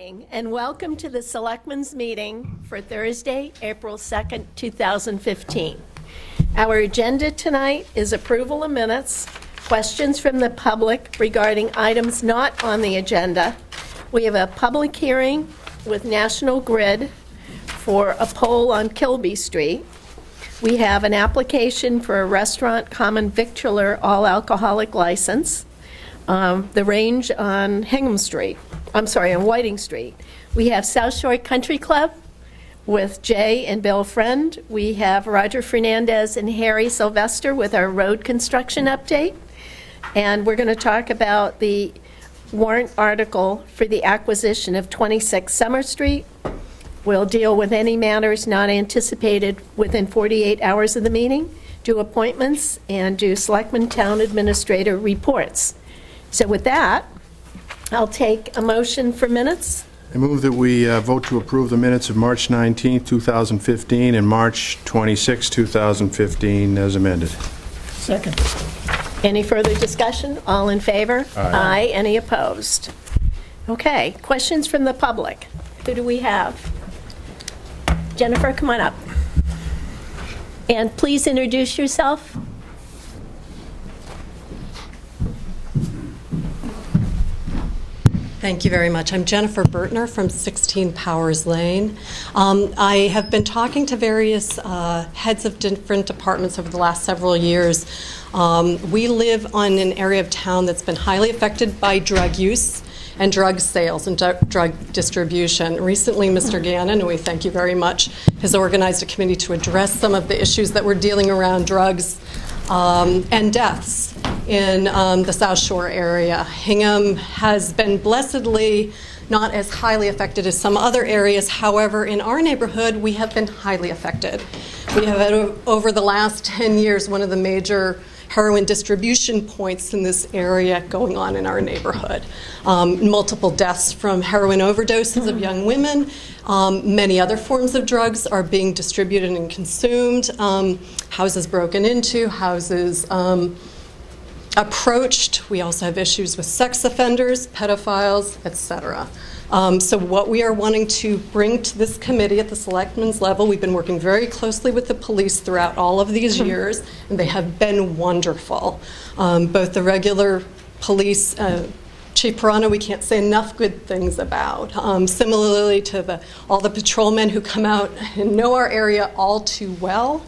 evening, and welcome to the Selectmen's meeting for Thursday, April 2nd, 2015. Our agenda tonight is approval of minutes, questions from the public regarding items not on the agenda. We have a public hearing with National Grid for a pole on Kilby Street. We have an application for a restaurant common victualler all-alcoholic license, the Range on Hingham Street. I'm sorry, on Whiting Street. We have South Shore Country Club with Jay and Bill Friend. We have Roger Fernandez and Harry Sylvester with our road construction update. And we're going to talk about the warrant article for the acquisition of 26 Summer Street. We'll deal with any matters not anticipated within 48 hours of the meeting, do appointments, and do Selectmen Town Administrator reports. So with that, I'll take a motion for minutes. I move that we vote to approve the minutes of March 19, 2015 and March 26, 2015 as amended. Second. Any further discussion? All in favor? Aye. Any opposed? Okay, questions from the public. Who do we have? Jennifer, come on up. And please introduce yourself. Thank you very much. I'm Jennifer Bertner from 16 Powers Lane. I have been talking to various heads of different departments over the last several years. We live on an area of town that's been highly affected by drug use and drug sales and drug distribution. Recently, Mr. Gannon, and we thank you very much, has organized a committee to address some of the issues that we're dealing around drugs and deaths in the South Shore area. Hingham has been blessedly not as highly affected as some other areas. However, in our neighborhood, we have been highly affected. We have had, over the last 10 years, one of the major heroin distribution points in this area going on in our neighborhood. Multiple deaths from heroin overdoses of young women. Many other forms of drugs are being distributed and consumed. Houses broken into, houses approached. We also have issues with sex offenders, pedophiles, etc. So what we are wanting to bring to this committee at the Selectmen's level, we've been working very closely with the police throughout all of these years, and they have been wonderful. Both the regular police, Chief Pirano, we can't say enough good things about. Similarly to all the patrolmen who come out and know our area all too well,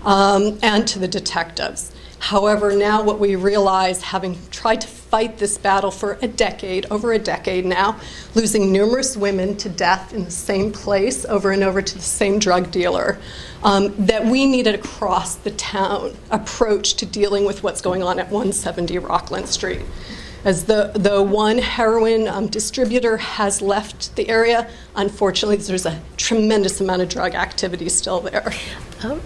and to the detectives. However, now what we realize, having tried to fight this battle for a decade, over a decade now, losing numerous women to death in the same place over and over to the same drug dealer, that we need an across the town approach to dealing with what's going on at 170 Rockland Street. As the one heroin distributor has left the area, unfortunately, there's a tremendous amount of drug activity still there.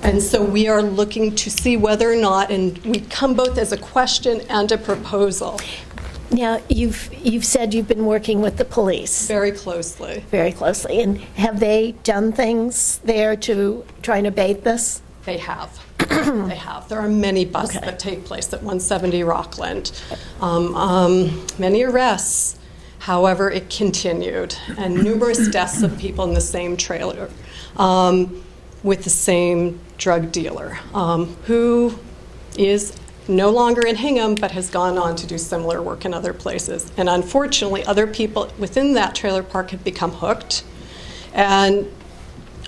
And so we are looking to see whether or not, and we come both as a question and a proposal. Now, you've said you've been working with the police. Very closely. Very closely. And have they done things there to try and abate this? They have. They have. There are many busts that take place at 170 Rockland. Many arrests. However, it continued. And numerous deaths of people in the same trailer with the same drug dealer who is no longer in Hingham but has gone on to do similar work in other places. And unfortunately, other people within that trailer park have become hooked. And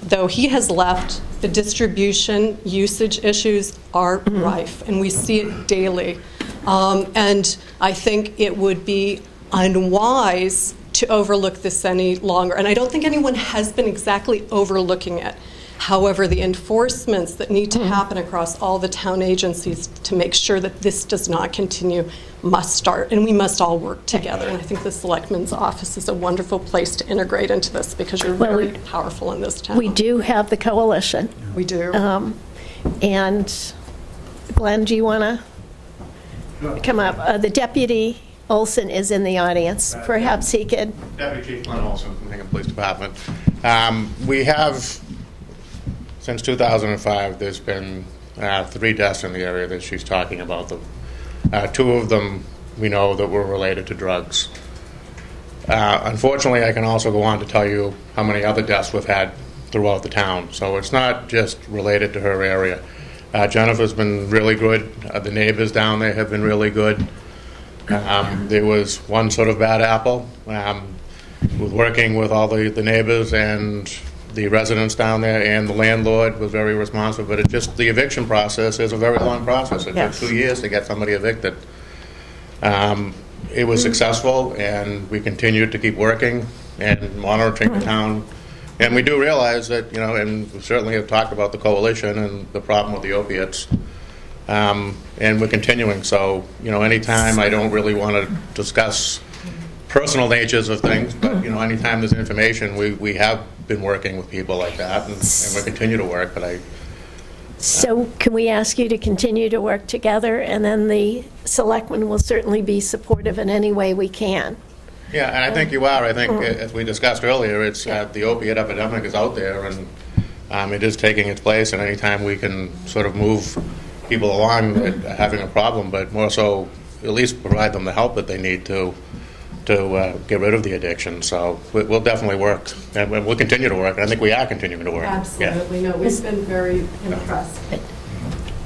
though he has left, the distribution usage issues are rife, and we see it daily. And I think it would be unwise to overlook this any longer. And I don't think anyone has been exactly overlooking it. However, the enforcements that need to happen across all the town agencies to make sure that this does not continue must start, and we must all work together. And I think the Selectmen's office is a wonderful place to integrate into this because you're very powerful in this town. We do have the coalition. We do. And Glenn, do you want to come up? The Deputy Olson is in the audience. Perhaps he could. Deputy Chief Glenn Olson from the Hingham Police Department. We have, since 2005, there's been 3 deaths in the area that she's talking about. 2 of them we know that were related to drugs. Unfortunately, I can also go on to tell you how many other deaths we've had throughout the town. So it's not just related to her area. Jennifer's been really good. The neighbors down there have been really good. There was one sort of bad apple. With working with all the neighbors and the residents down there, and the landlord was very responsive. But it's just the eviction process is a very long process. It took 2 years to get somebody evicted. It was successful, and we continued to keep working and monitoring the town. And we do realize that, and we certainly have talked about the coalition and the problem with the opiates, and we're continuing. So, anytime, I don't really want to discuss personal natures of things, but, anytime there's information, we have been working with people like that, and we'll continue to work, but So can we ask you to continue to work together, and then the selectmen will certainly be supportive in any way we can? Yeah, and I think you are. I think, as we discussed earlier, it's the opiate epidemic is out there, and it is taking its place, and anytime we can sort of move people along having a problem, but more so at least provide them the help that they need to get rid of the addiction. So we'll definitely work, and we'll continue to work, and I think we are continuing to work. Absolutely. No, we've been very impressed.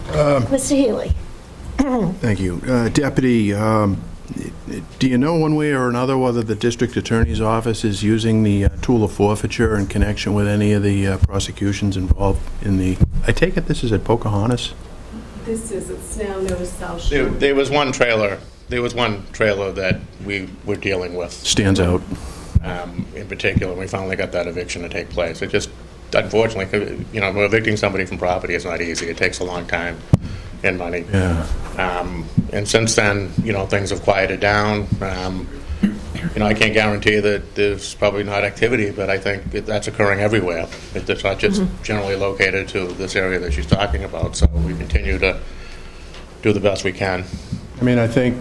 Mr. Healy? Thank you. Deputy, do you know one way or another whether the district attorney's office is using the tool of forfeiture in connection with any of the prosecutions involved in the, I take it this is at Pocahontas? It's now known as South Shore. There was one trailer that we were dealing with. Stands out. In particular, we finally got that eviction to take place. It just, unfortunately, evicting somebody from property is not easy. It takes a long time and money. Yeah. And since then, things have quieted down. I can't guarantee that there's probably not activity, but I think that's occurring everywhere. It's not just generally located to this area that she's talking about. So we continue to do the best we can. I mean, I think,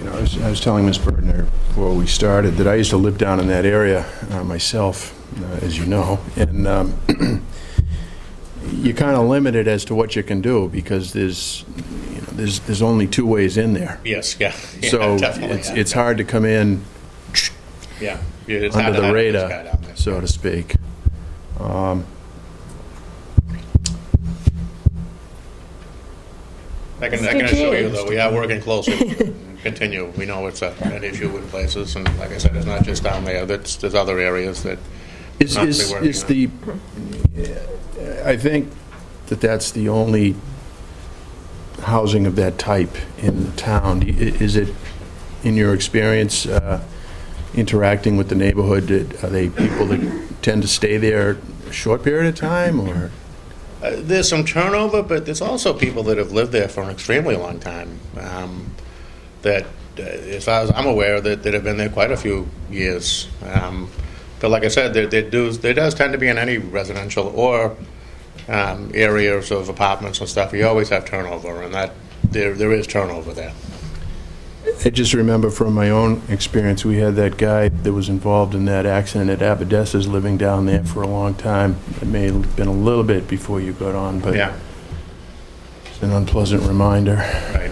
I was telling Ms. Bertner before we started that I used to live down in that area myself, as you know, and you're kind of limited as to what you can do because there's only two ways in there. Yes, yeah. So definitely, it's hard to come in it's under the radar, so to speak. I can assure you, though, we are working closely and continue. We know it's an issue in places, and like I said, it's not just down there. There's other areas that I think that's the only housing of that type in the town. Is it, in your experience, interacting with the neighborhood, are they people that tend to stay there a short period of time, or? There's some turnover, but there's also people that have lived there for an extremely long time. That, as far as I'm aware, that have been there quite a few years. But like I said, there does tend to be in any residential or areas of apartments and stuff. You always have turnover, and that there is turnover there. I just remember from my own experience, we had that guy that was involved in that accident at Abadessa's living down there for a long time. It may have been a little bit before you got on, but yeah, it's an unpleasant reminder. Right.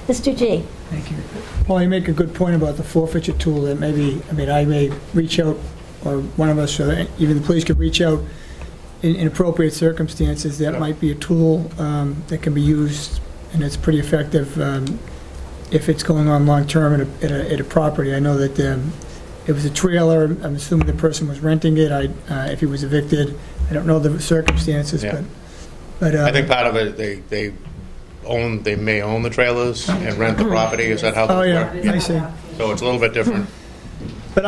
Mr. G. Thank you. Paul, you make a good point about the forfeiture tool that maybe, I may reach out, or one of us, or even the police could reach out in appropriate circumstances. That might be a tool that can be used, and it's pretty effective if it's going on long-term at a property. I know that it was a trailer. I'm assuming the person was renting it. If he was evicted, I don't know the circumstances, but I think part of it, they may own the trailers and rent the property. Is that how those work? I see. So it's a little bit different. But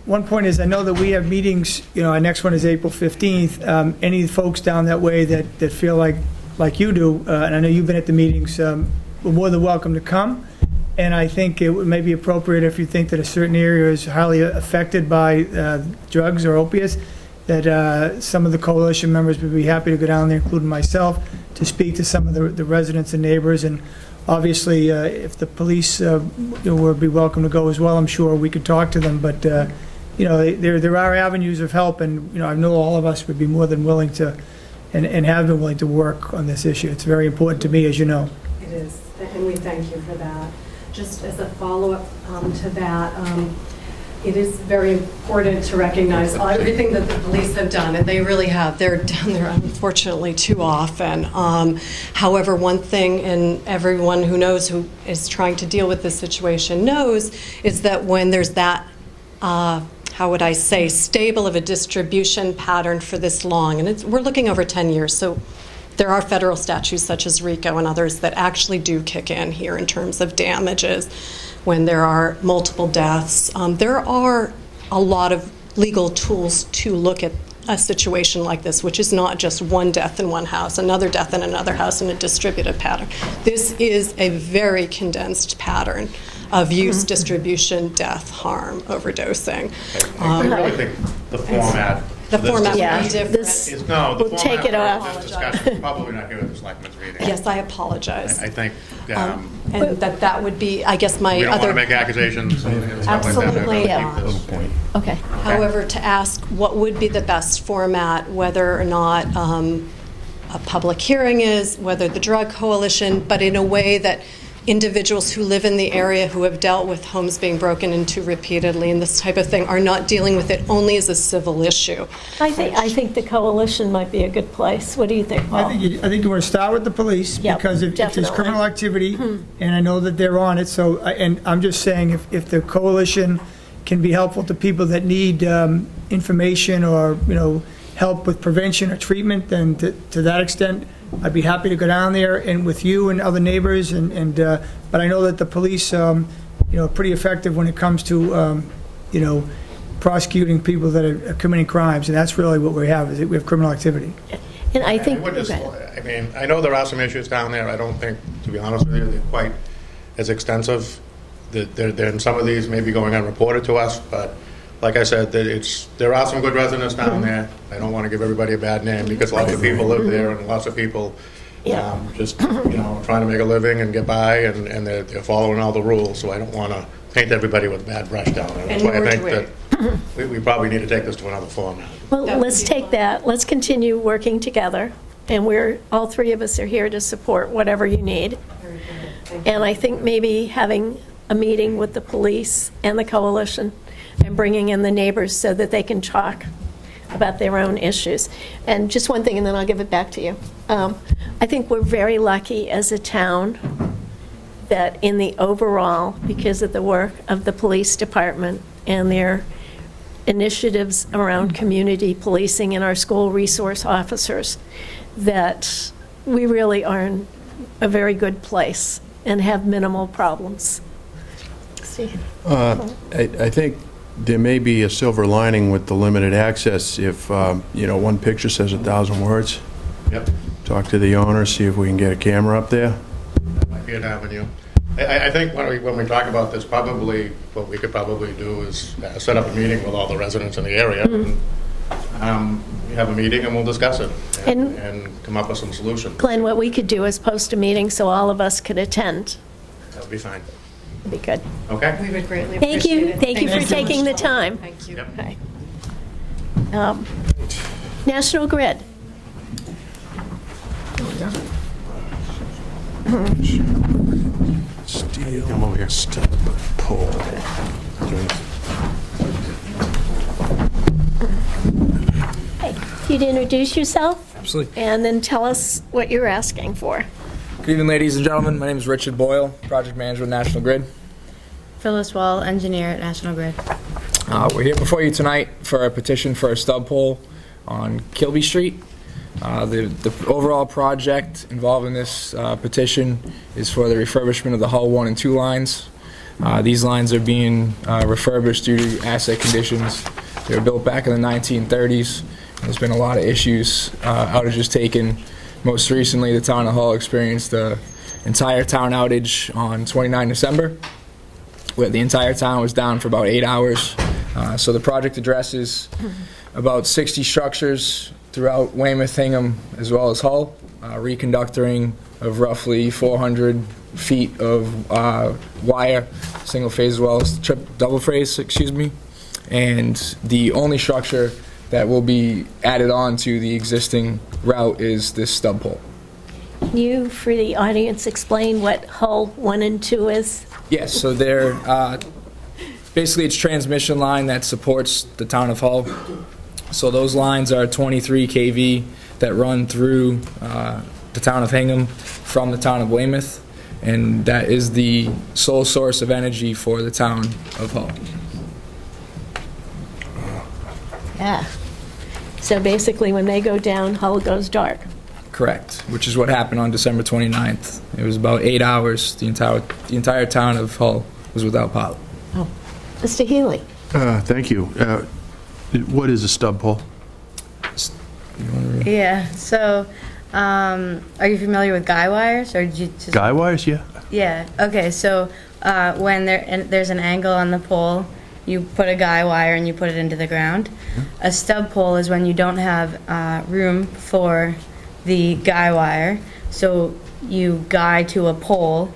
one point is, I know that we have meetings, our next one is April 15th. Any folks down that way that feel like you do, and I know you've been at the meetings, we're more than welcome to come. And I think it may be appropriate, if you think that a certain area is highly affected by drugs or opiates, that some of the coalition members would be happy to go down there, including myself, to speak to some of the residents and neighbors. And obviously, if the police would be welcome to go as well, I'm sure we could talk to them. But there are avenues of help, and I know all of us would be more than willing to, and have been willing to work on this issue. It's very important to me, as you know. It is, and we thank you for that. Just as a follow-up to that, it is very important to recognize everything that the police have done, and they really have. They're down there, unfortunately, too often. However, one thing, and everyone who knows, who is trying to deal with this situation knows, is that when there's that, how would I say, stable of a distribution pattern for this long, and we're looking over 10 years, so there are federal statutes such as RICO and others that actually do kick in here in terms of damages when there are multiple deaths. There are a lot of legal tools to look at a situation like this, which is not just one death in one house, another death in another house, and a distributed pattern. This is a very condensed pattern of use, distribution, death, harm, overdosing. I really think the format. The format Yeah, would be different. we'll take it off. This discussion is probably not here at the Selectmen's meeting. Yes, I apologize. I think, And that would be, I guess, my we don't want other... to make accusations and stuff like that. Absolutely I really not. think this- Okay. However, to ask what would be the best format, whether or not a public hearing is, whether the drug coalition, but in a way that individuals who live in the area who have dealt with homes being broken into repeatedly and this type of thing are not dealing with it only as a civil issue. I think the coalition might be a good place. What do you think, Paul? I think you want to start with the police, Yep, because if there's definitely. criminal activity, and I know that they're on it, so, and I'm just saying, if the coalition can be helpful to people that need information or, help with prevention or treatment, then to that extent, I'd be happy to go down there and with you and other neighbors, but I know that the police, are pretty effective when it comes to, prosecuting people that are committing crimes, and that's really what we have, is that we have criminal activity. And I think, would just, I mean, I know there are some issues down there. I don't think, to be honest with you, they're quite as extensive. And some of these may be going unreported to us, but like I said, there are some good residents down there. I don't want to give everybody a bad name, because lots of people live there, and lots of people just trying to make a living and get by, and they're following all the rules. So I don't want to paint everybody with a bad brush down there. That's why I think that we probably need to take this to another format. well, let's take that. Let's continue working together, and all three of us are here to support whatever you need. And I think maybe having a meeting with the police and the coalition and bringing in the neighbors so that they can talk about their own issues. And just one thing, and then I'll give it back to you. I think we're very lucky as a town that in the overall, because of the work of the police department and their initiatives around community policing and our school resource officers, that we really are in a very good place and have minimal problems. See? I think there may be a silver lining with the limited access if, one picture says 1,000 words. Yep. Talk to the owner, see if we can get a camera up there. That might be an avenue. I think when we talk about this, probably what we could probably do is set up a meeting with all the residents in the area. And, have a meeting and we'll discuss it and come up with some solutions. Glenn, what we could do is post a meeting so all of us could attend. That would be fine. That'd be good. Okay? We would greatly Thank appreciate you. it. Thank you for so taking the much. time. Thank you. Yep. Okay. National Grid. Steel. Come over here. Stub pole. Hey, you'd introduce yourself Absolutely. and then tell us what you're asking for. Good evening, ladies and gentlemen. My name is Richard Boyle, Project Manager with National Grid. Phyllis Wall, engineer at National Grid. We're here before you tonight for a petition for a stub pole on Kilby Street. The overall project involved in this petition is for the refurbishment of the Hull 1 and 2 lines. These lines are being refurbished due to asset conditions. They were built back in the 1930s. There's been a lot of issues, outages taken. Most recently, the town of Hull experienced the entire town outage on 29 December, where the entire town was down for about 8 hours. So the project addresses about 60 structures throughout Weymouth, Hingham, as well as Hull, reconductoring of roughly 400 feet of wire, single phase as well as double phase, and the only structure that will be added on to the existing route is this stub pole. Can you, for the audience, explain what hull 1 and 2 is? Yes, so they're, basically it's transmission line that supports the town of Hull. So those lines are 23 kV that run through the town of Hingham from the town of Weymouth, and that is the sole source of energy for the town of Hull. Yeah. So basically, when they go down, Hull goes dark. Correct, which is what happened on December 29th. It was about 8 hours. The entire town of Hull was without power. Oh. Mr. Healy? Thank you. What is a stub pole? Yeah, so, are you familiar with guy wires, or did you just... Guy wires, yeah. Yeah, okay, so, when there's an angle on the pole, you put a guy wire and you put it into the ground. A stub pole is when you don't have room for the guy wire, so you guy to a pole,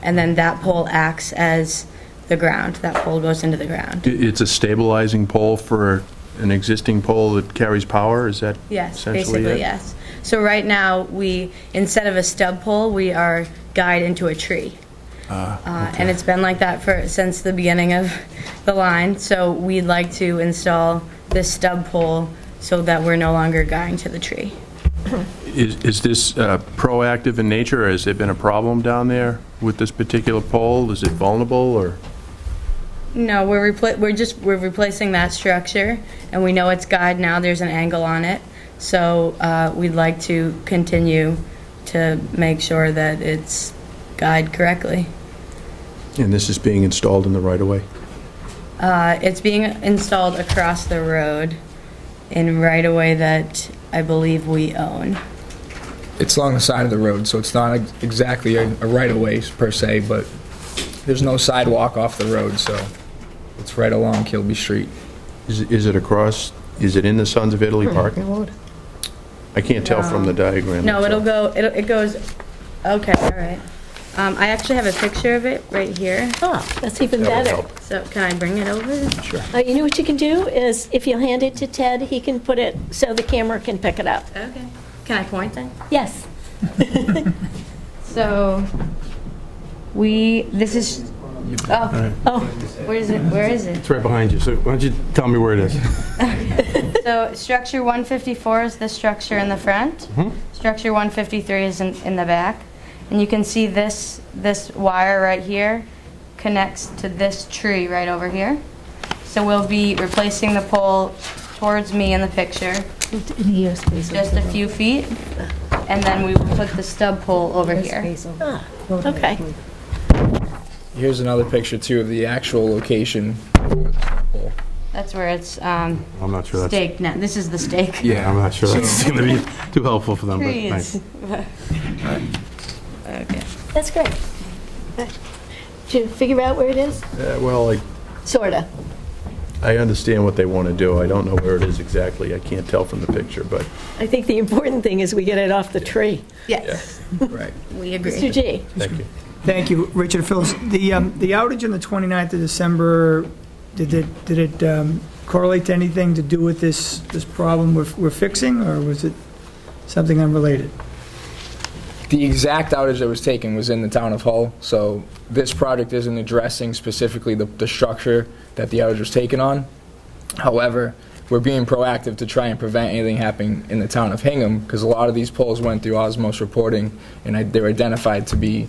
and then that pole acts as the ground. That pole goes into the ground. It's a stabilizing pole for an existing pole that carries power, is that Yes, essentially basically, it? yes. So right now, we, instead of a stub pole, we are guyed into a tree. And it's been like that since the beginning of the line, so we'd like to install this stub pole so that we're no longer guying to the tree. Is this proactive in nature, or has there been a problem down there with this particular pole? Is it vulnerable, or? No, we're replacing that structure, and we know it's guyed now. There's an angle on it, so we'd like to continue to make sure that it's guyed correctly. And this is being installed in the right-of-way? It's being installed across the road in right-of-way that I believe we own. It's along the side of the road, so it's not exactly a right-of-way per se, but there's no sidewalk off the road, so it's right along Kilby Street. Is it across, is it in the Sons of Italy parking lot? I can't tell from the diagram. No, that's all. it goes, okay, all right. I actually have a picture of it right here. Oh, that's even That would better. help. So can I bring it over? Sure. You know what you can do is, if you'll hand it to Ted, he can put it so the camera can pick it up. Okay. Can I point then? Yes. So, this is, Oh, where is it? Where is it? It's right behind you, so why don't you tell me where it is? So, structure 154 is the structure in the front. Structure 153 is in the back. And you can see this wire right here connects to this tree right over here. So we'll be replacing the pole towards me in the picture, just a few feet, and then we will put the stub pole over here. okay. Here's another picture, too, of the actual location. That's where it's I'm not sure that's... staked now. This is the stake. Yeah, I'm not sure that's going to be too helpful for them, but Trees. nice. Okay. That's great. Did you figure out where it is? Well, Sorta. I understand what they want to do. I don't know where it is exactly. I can't tell from the picture, but I think the important thing is we get it off the tree. Yes, Right. we agree. Mr. G? thank you. Thank you, Richard. Phyllis, the outage on the 29th of December, did it correlate to anything to do with this problem we're fixing, or was it something unrelated? The exact outage that was taken was in the town of Hull, so this project isn't addressing specifically the structure that the outage was taken on. However, we're being proactive to try and prevent anything happening in the town of Hingham, because a lot of these poles went through osmosis reporting, and they're identified to be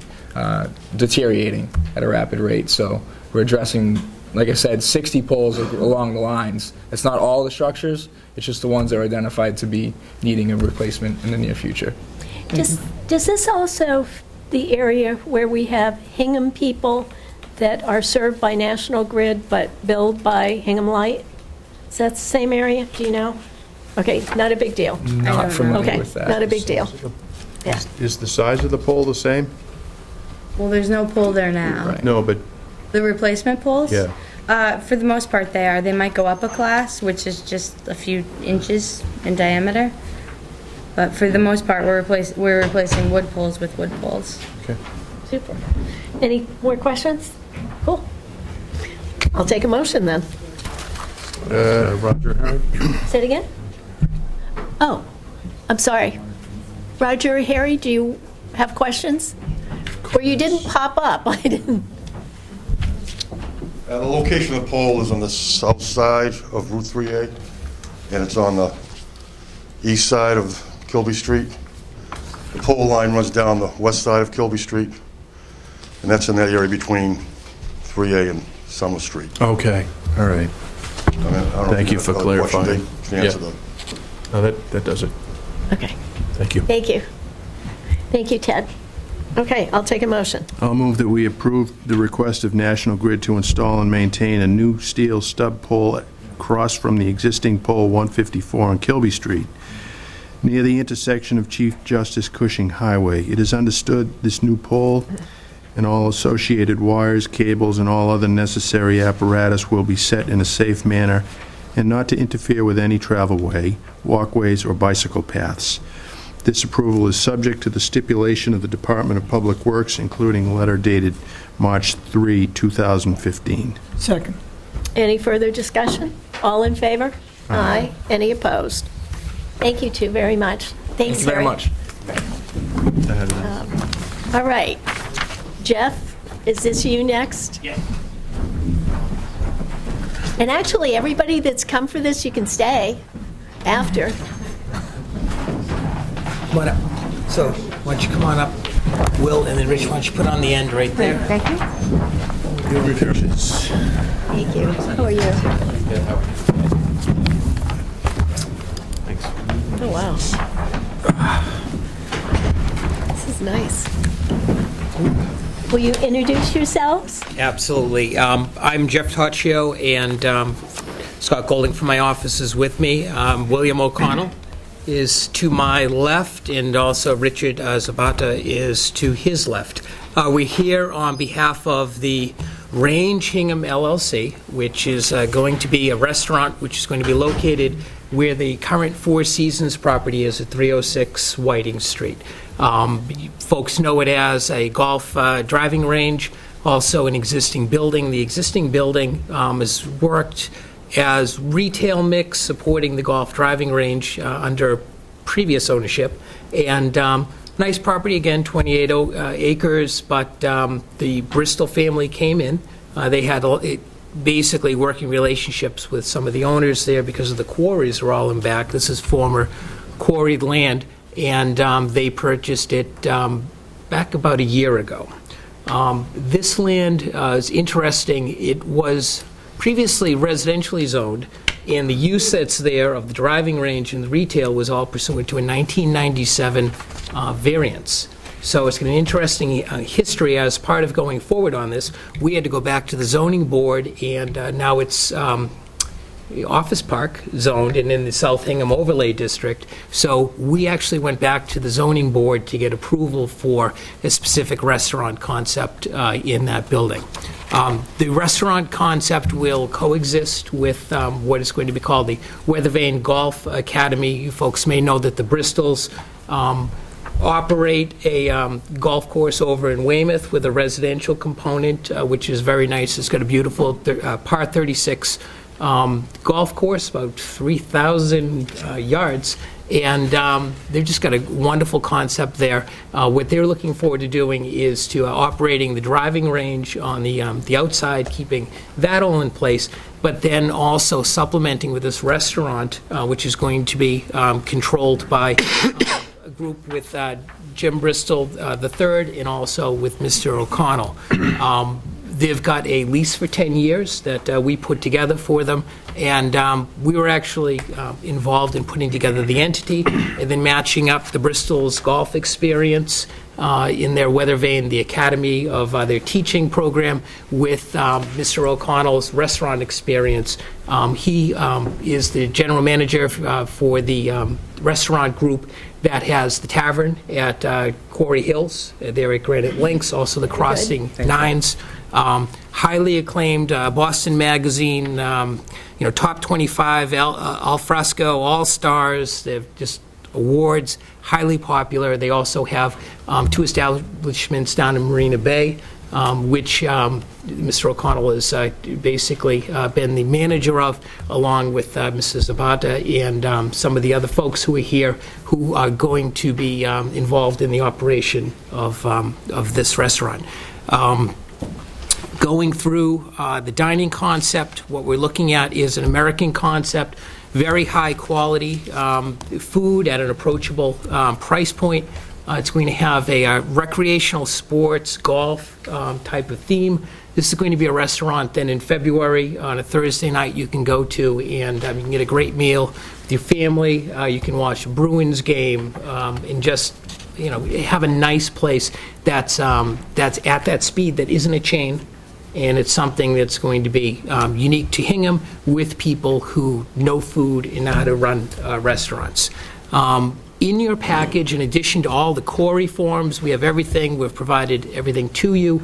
deteriorating at a rapid rate. So we're addressing, like I said, 60 poles along the lines. It's not all the structures, it's just the ones that are identified to be needing a replacement in the near future. Does this also, the area where we have Hingham people that are served by National Grid but billed by Hingham Light? Is that the same area? Do you know? Okay, not a big deal. Not familiar Okay, with that. not a big deal. Yeah. Is the size of the pole the same? Well, there's no pole there now. Right. No, but, The replacement poles? yeah. For the most part, they are. They might go up a class, which is just a few inches in diameter. But for the most part, we're replacing wood poles with wood poles. Okay. Super. Any more questions? Cool. I'll take a motion then. Roger Herring? Say it again? Oh, I'm sorry. Roger or Harry, do you have questions? Or you didn't pop up? I didn't. The location of the pole is on the south side of Route 3A, and it's on the east side of Kilby Street. The pole line runs down the west side of Kilby Street, and that's in that area between 3A and Summer Street. Okay, all right. Thank you for clarifying. Answer No, that does it. Okay. Thank you. Thank you. Thank you, Ted. Okay, I'll take a motion. I'll move that we approve the request of National Grid to install and maintain a new steel stub pole across from the existing pole 154 on Kilby Street, near the intersection of Chief Justice Cushing Highway. It is understood this new pole and all associated wires, cables, and all other necessary apparatus will be set in a safe manner and not to interfere with any travelway, walkways, or bicycle paths. This approval is subject to the stipulation of the Department of Public Works, including letter dated March 3, 2015. Second. Any further discussion? All in favor? Aye. Any opposed? Thank you two very much. Thanks, Thank you very much. All right. Jeff, is this you next? Yeah. And actually, everybody that's come for this, you can stay after. Come on up. So, why don't you come on up, Will, and then Rich, why don't you put on the end right there? Thank you. Thank you. How are you? Thanks. Oh, wow. This is nice. Will you introduce yourselves? Absolutely. I'm Jeff Toccio, and Scott Golding from my office is with me. William O'Connell is to my left, and also Richard Zabata is to his left. We're here on behalf of the Range Hingham LLC, which is going to be a restaurant which is going to be located where the current Four Seasons property is at 306 Whiting Street. Folks know it as a golf driving range, also an existing building. The existing building has worked as retail mix supporting the golf driving range under previous ownership. And nice property, again, 28 acres, but the Bristol family came in. They had basically working relationships with some of the owners there because of the quarries are all in back. This is former quarried land, and they purchased it back about a year ago. This land is interesting. It was previously residentially zoned, and the use that's there of the driving range and the retail was all pursuant to a 1997 variance. So it's an interesting history. As part of going forward on this, we had to go back to the zoning board, and now it's office park zoned and in the South Hingham overlay district. So we actually went back to the zoning board to get approval for a specific restaurant concept in that building. The restaurant concept will coexist with what is going to be called the Weather Vane Golf Academy. You folks may know that the Bristols operate a golf course over in Weymouth with a residential component, which is very nice. It's got a beautiful par 36 golf course, about 3,000 yards, and they've just got a wonderful concept there. What they're looking forward to doing is to operating the driving range on the outside, keeping that all in place, but then also supplementing with this restaurant, which is going to be controlled by a group with Jim Bristol III and also with Mr. O'Connell. They've got a lease for 10 years that we put together for them, and we were actually involved in putting together the entity and then matching up the Bristol's golf experience in their Weather Vane, the academy of their teaching program, with Mr. O'Connell's restaurant experience. He is the general manager for the restaurant group that has the tavern at Quarry Hills. They're at Granite Links, also the Crossing Nines. Highly acclaimed Boston Magazine, top 25 al fresco, all stars. They've just awards, highly popular. They also have two establishments down in Marina Bay which Mr. O'Connell has basically been the manager of, along with Mrs. Zapata and some of the other folks who are here who are going to be involved in the operation of this restaurant. Going through the dining concept, what we're looking at is an American concept, very high quality food at an approachable price point. It's going to have a recreational sports, golf type of theme. This is going to be a restaurant then in February on a Thursday night you can go to and you can get a great meal with your family. You can watch a Bruins game and just have a nice place that's at that speed, that isn't a chain. And it's something that's going to be unique to Hingham with people who know food and know how to run restaurants. In your package, in addition to all the core forms, we have everything. We've provided everything to you.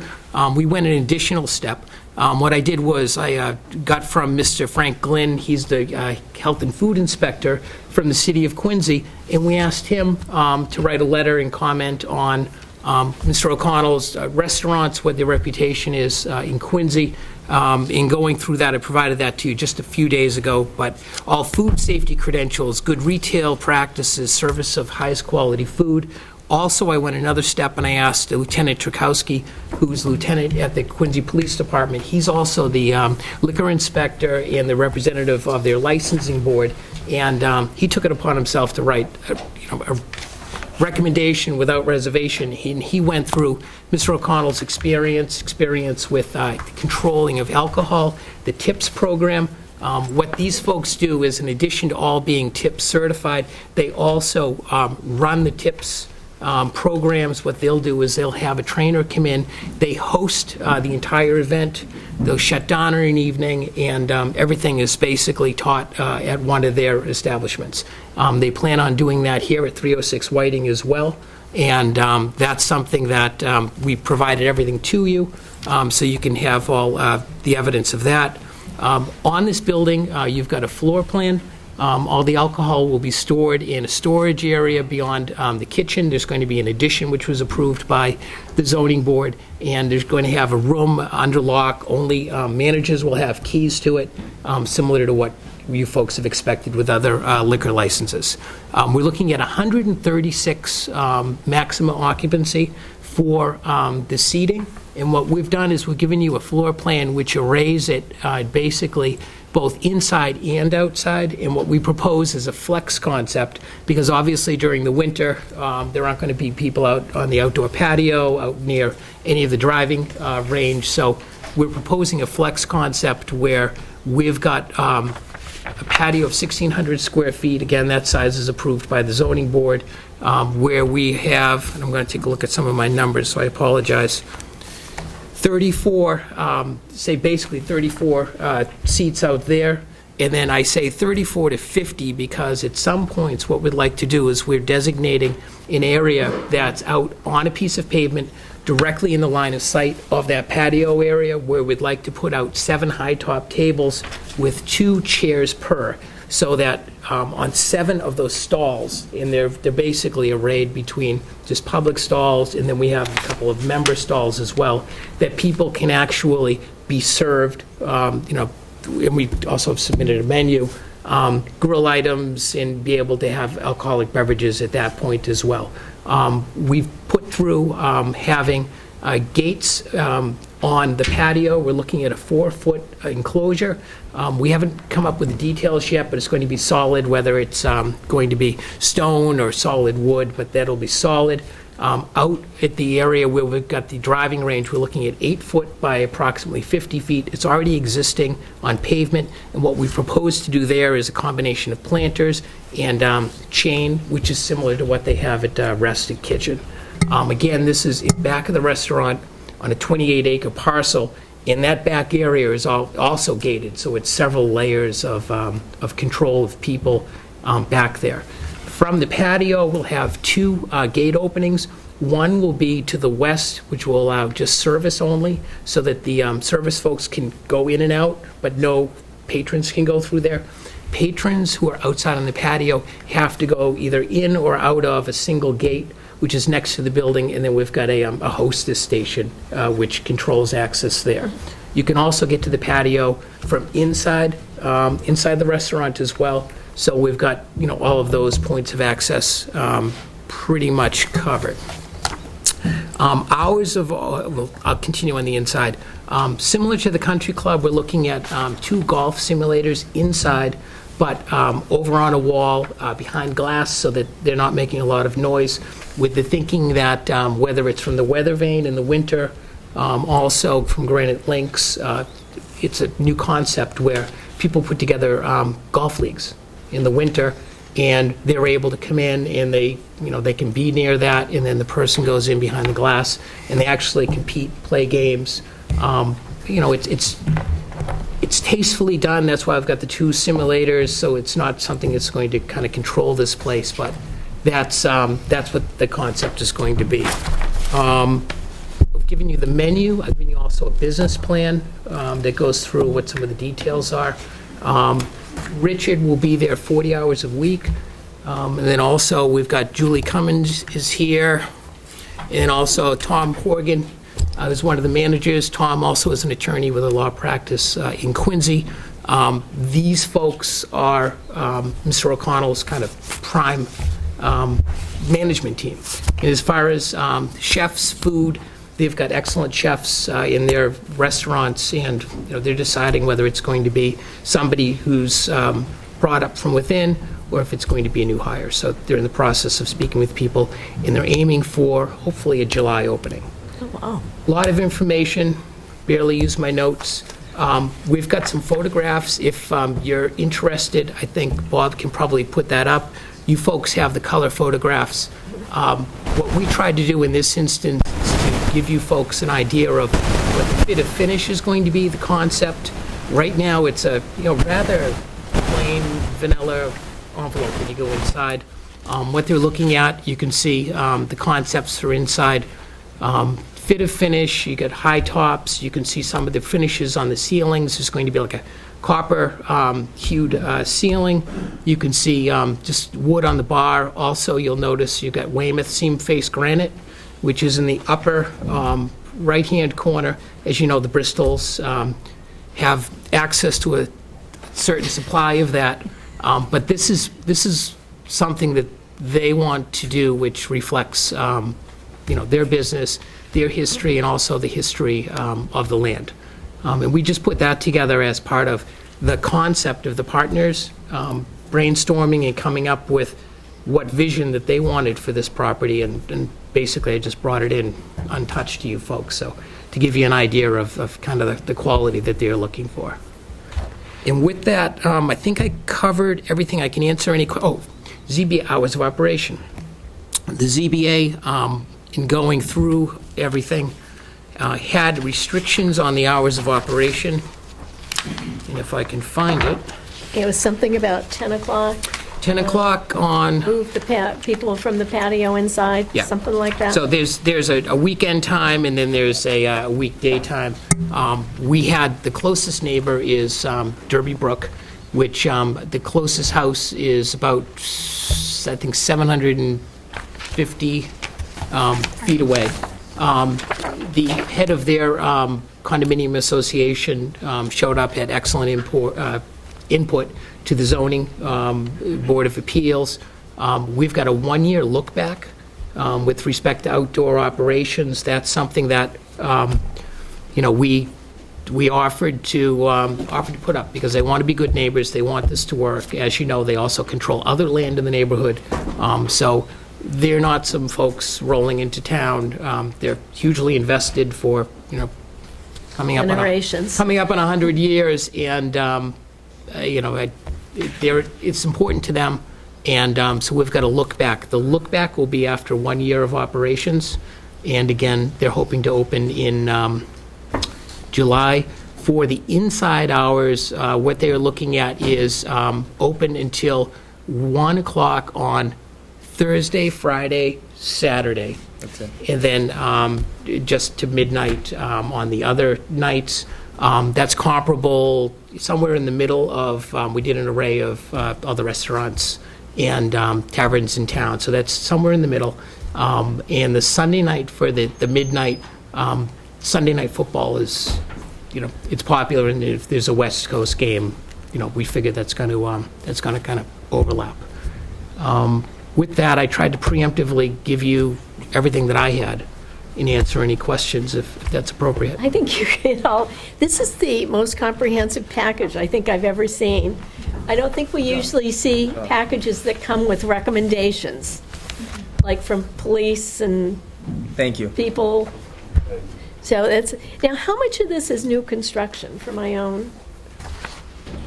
We went an additional step. What I did was I got from Mr. Frank Glynn, he's the health and food inspector from the city of Quincy, and we asked him to write a letter and comment on Mr. O'Connell's restaurants, what their reputation is in Quincy. In going through that, I provided that to you just a few days ago, but all food safety credentials, good retail practices, service of highest quality food. Also, I went another step and I asked Lieutenant Trukowski, who's lieutenant at the Quincy Police Department. He's also the liquor inspector and the representative of their licensing board, and he took it upon himself to write a recommendation without reservation. He went through Mr. O'Connell's experience with controlling of alcohol, the TIPS program. What these folks do is, in addition to all being TIPS certified, they also run the TIPS programs. What they'll do is they'll have a trainer come in, they host the entire event, they'll shut down in an evening, and everything is basically taught at one of their establishments. They plan on doing that here at 306 Whiting as well, and that's something that we provided everything to you, so you can have all the evidence of that. On this building, you've got a floor plan. All the alcohol will be stored in a storage area beyond the kitchen. There's going to be an addition which was approved by the zoning board, and there's going to have a room under lock. Only managers will have keys to it, similar to what you folks have expected with other liquor licenses. We're looking at 136 maximum occupancy for the seating, and what we've done is we've given you a floor plan which arrays it basically both inside and outside, and what we propose is a flex concept, because obviously during the winter there aren't going to be people out on the outdoor patio, out near any of the driving range, so we're proposing a flex concept where we've got a patio of 1,600 square feet. Again, that size is approved by the zoning board, where we have, and I'm going to take a look at some of my numbers, so I apologize, 34, say basically 34 seats out there, and then I say 34 to 50 because at some points what we'd like to do is we're designating an area that's out on a piece of pavement directly in the line of sight of that patio area, where we'd like to put out 7 high-top tables with 2 chairs per, so that on 7 of those stalls, and they're basically arrayed between just public stalls, and then we have a couple of member stalls as well, that people can actually be served, and we also have submitted a menu, grill items, and be able to have alcoholic beverages at that point as well. We've put through having gates on the patio. We're looking at a 4-foot enclosure. We haven't come up with the details yet, but it's going to be solid, whether it's going to be stone or solid wood, but that'll be solid. Out at the area where we've got the driving range, we're looking at 8 foot by approximately 50 feet. It's already existing on pavement, and what we propose to do there is a combination of planters and chain, which is similar to what they have at Rested Kitchen. Again, this is in back of the restaurant on a 28-acre parcel, and that back area is also gated, so it's several layers of control of people back there. From the patio, we'll have 2 gate openings. One will be to the west, which will allow just service only, so that the service folks can go in and out, but no patrons can go through there. Patrons who are outside on the patio have to go either in or out of a single gate, which is next to the building, and then we've got a hostess station, which controls access there. You can also get to the patio from inside the restaurant as well. So we've got, all of those points of access pretty much covered. Hours of, well, I'll continue on the inside. Similar to the country club, we're looking at 2 golf simulators inside, but over on a wall behind glass so that they're not making a lot of noise, with the thinking that whether it's from the weather vane in the winter, also from Granite Links, it's a new concept where people put together golf leagues in the winter, and they're able to come in and they can be near that, and then the person goes in behind the glass and they actually compete, play games. It's tastefully done. That's why I've got the 2 simulators, so it's not something that's going to kind of control this place, but that's what the concept is going to be. I've given you the menu. I've given you also a business plan that goes through what some of the details are. Richard will be there 40 hours a week. And then also we've got Julie Cummins is here, and also Tom Horgan is one of the managers. Tom also is an attorney with a law practice in Quincy. These folks are Mr. O'Connell's kind of prime management team. And as far as chefs, food, they've got excellent chefs in their restaurants, and they're deciding whether it's going to be somebody who's brought up from within or if it's going to be a new hire. So they're in the process of speaking with people, and they're aiming for hopefully a July opening. Oh, wow. A lot of information, barely use my notes. We've got some photographs. If you're interested, I think Bob can probably put that up. You folks have the color photographs. What we tried to do in this instance is to give you folks an idea of what the fit of finish is going to be, the concept. Right now, it's a rather plain vanilla envelope when you go inside. What they're looking at, you can see the concepts are inside. Fit of finish, you got high tops, you can see some of the finishes on the ceilings. There's going to be like a copper hued ceiling. You can see just wood on the bar. Also, you'll notice you've got Weymouth seam face granite, which is in the upper right-hand corner. As you know, the Bristols have access to a certain supply of that. But this is something that they want to do, which reflects their business, their history, and also the history of the land. And we just put that together as part of the concept of the partners brainstorming and coming up with what vision that they wanted for this property, and basically I just brought it in untouched to you folks, so to give you an idea of kind of the quality that they're looking for. And with that, I think I covered everything. I can answer any ZBA hours of operation. The ZBA, in going through everything, had restrictions on the hours of operation. And if I can find it. It was something about 10 o'clock. 10 o'clock on... Move the people from the patio inside, Yeah. something like that. So there's a weekend time, and then there's a weekday time. We had, the closest neighbor is Derby Brook, which the closest house is about, I think, 750 feet away. The head of their condominium association showed up, had excellent input to the zoning board of appeals. We've got a one-year look back with respect to outdoor operations. That's something that we offered to put up because they want to be good neighbors. They want this to work. As you know, they also control other land in the neighborhood. So they're not some folks rolling into town. They're hugely invested for coming up Generations. coming up on 100 years, and it's important to them, and so we've got a look back. The look back will be after 1 year of operations, and again, they're hoping to open in July. For the inside hours, what they're looking at is open until 1 o'clock on Thursday, Friday, Saturday. That's it. And then just to midnight on the other nights. That's comparable, somewhere in the middle of, we did an array of other restaurants and taverns in town, so that's somewhere in the middle. And the Sunday night for the midnight, Sunday night football is, it's popular, and if there's a West Coast game, we figure that's going to kind of overlap. With that, I tried to preemptively give you everything that I had and answer any questions if that's appropriate. I think you get all, this is the most comprehensive package I think I've ever seen. I don't think we usually see packages that come with recommendations, like from police and Thank you. people. So it's, now how much of this is new construction for my own?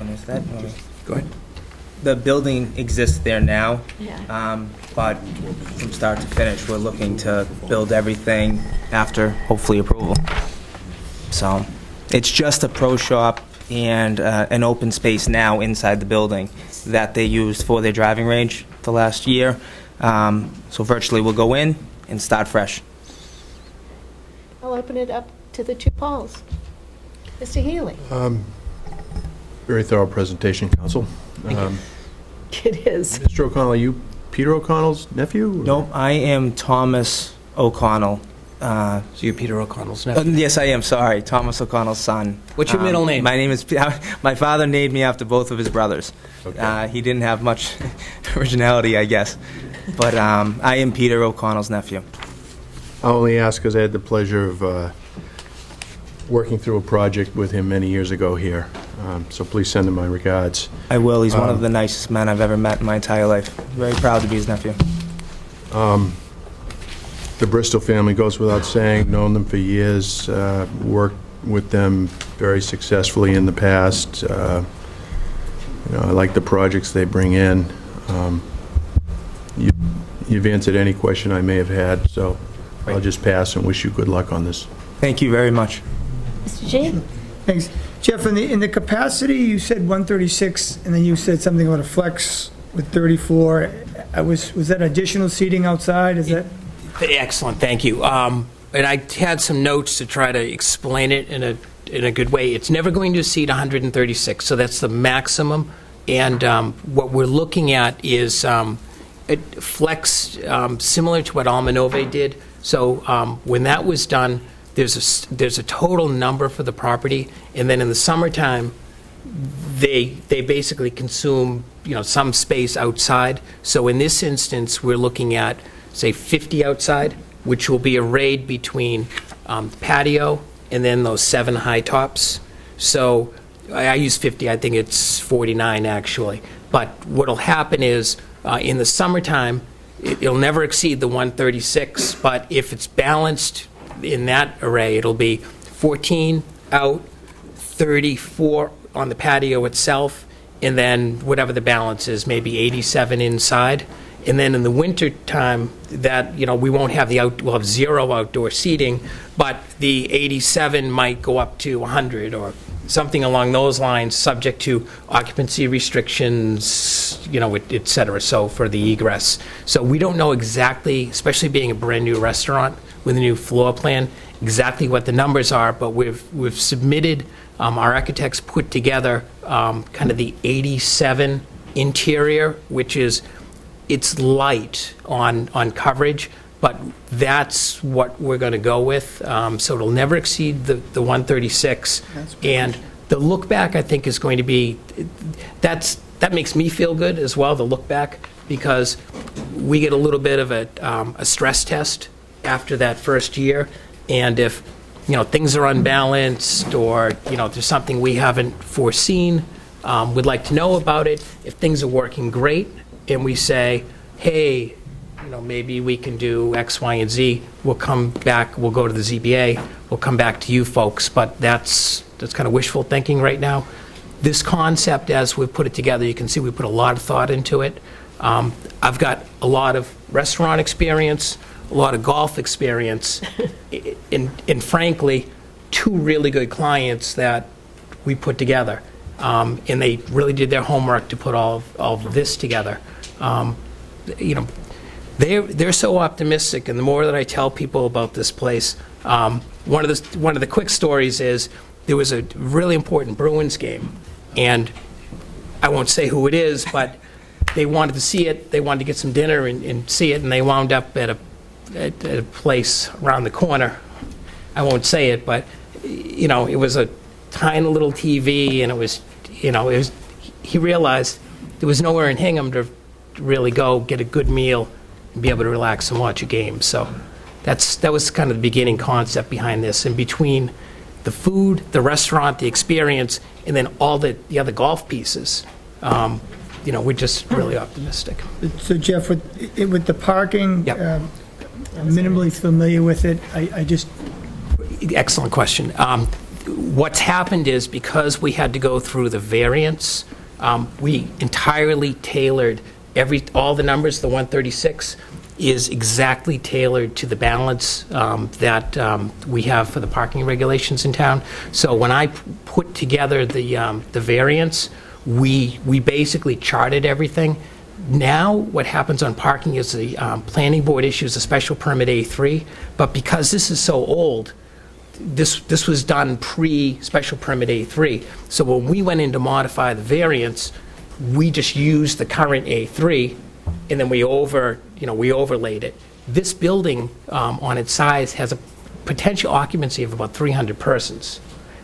And is that, Go ahead. the building exists there now, Yeah. but from start to finish, we're looking to build everything after hopefully approval. So it's just a pro shop and an open space now inside the building that they used for their driving range the last year. So virtually we'll go in and start fresh. I'll open it up to the two Pauls. Mr. Healy? Very thorough presentation, Council. It is. Mr. O'Connell, are you Peter O'Connell's nephew? or- Nope, I am Thomas O'Connell. So you're Peter O'Connell's nephew. Yes, I am, sorry. Thomas O'Connell's son. What's your middle name? My name is, my father named me after both of his brothers. Okay. He didn't have much originality, I guess. But I am Peter O'Connell's nephew. I only ask because I had the pleasure of working through a project with him many years ago here. So please send him my regards. I will. He's one of the nicest men I've ever met in my entire life. Very proud to be his nephew. The Bristol family goes without saying, known them for years, worked with them very successfully in the past. I like the projects they bring in. You've answered any question I may have had, so I'll just pass and wish you good luck on this. Thank you very much. Mr. G? Thanks. Jeff, in the capacity, you said 136, and then you said something about a flex with 34. Was that additional seating outside? Is that? Excellent, thank you. And I had some notes to try to explain it in a good way. It's never going to exceed 136, so that's the maximum. And what we're looking at is flex similar to what Almanove did. So when that was done, there's a total number for the property, and then in the summertime, they basically consume some space outside. So in this instance, we're looking at, say, 50 outside, which will be arrayed between the patio and then those 7 high tops. So I use 50, I think it's 49 actually. But what'll happen is in the summertime, it'll never exceed the 136, but if it's balanced in that array, it'll be 14 out, 34 on the patio itself, and then whatever the balance is, maybe 87 inside. And then in the winter time, that we won't have we'll have 0 outdoor seating, but the 87 might go up to 100 or something along those lines, subject to occupancy restrictions, et cetera. So for the egress, so we don't know exactly, especially being a brand new restaurant with a new floor plan, exactly what the numbers are. But we've submitted, our architects put together kind of the 87 interior, which is, it's light on coverage, but that's what we're going to go with. So it'll never exceed the 136. And the look back, I think, is going to be, that makes me feel good as well, the look back, because we get a little bit of a stress test after that first year. And if, things are unbalanced or, there's something we haven't foreseen, we'd like to know about it. If things are working great, and we say, hey, maybe we can do X, Y, and Z, we'll come back, we'll go to the ZBA, we'll come back to you folks, but that's kind of wishful thinking right now. This concept, as we've put it together, you can see we put a lot of thought into it. I've got a lot of restaurant experience, a lot of golf experience, and frankly, 2 really good clients that we put together. And they really did their homework to put all of this together. They're so optimistic, and the more that I tell people about this place, one of the quick stories is there was a really important Bruins game, and I won't say who it is, but they wanted to see it, they wanted to get some dinner and see it, and they wound up at a place around the corner. I won't say it, but, you know, it was a tiny little TV, and it was, you know, he realized there was nowhere in Hingham to really go get a good meal and be able to relax and watch a game. So that was kind of the beginning concept behind this. And between the food, the restaurant, the experience, and then all the other golf pieces, you know, we're just really optimistic. So Jeff, with the parking, Yep. I'm minimally familiar with it. I just, Excellent question. What's happened is because we had to go through the variance, we entirely tailored all the numbers, the 136, is exactly tailored to the balance that we have for the parking regulations in town. So when I put together the variance, we basically charted everything. Now what happens on parking is the planning board issues a special permit A3, but because this is so old, this was done pre-special permit A3. So when we went in to modify the variance, we just used the current A3, and then we overlaid it. This building, on its size, has a potential occupancy of about 300 persons.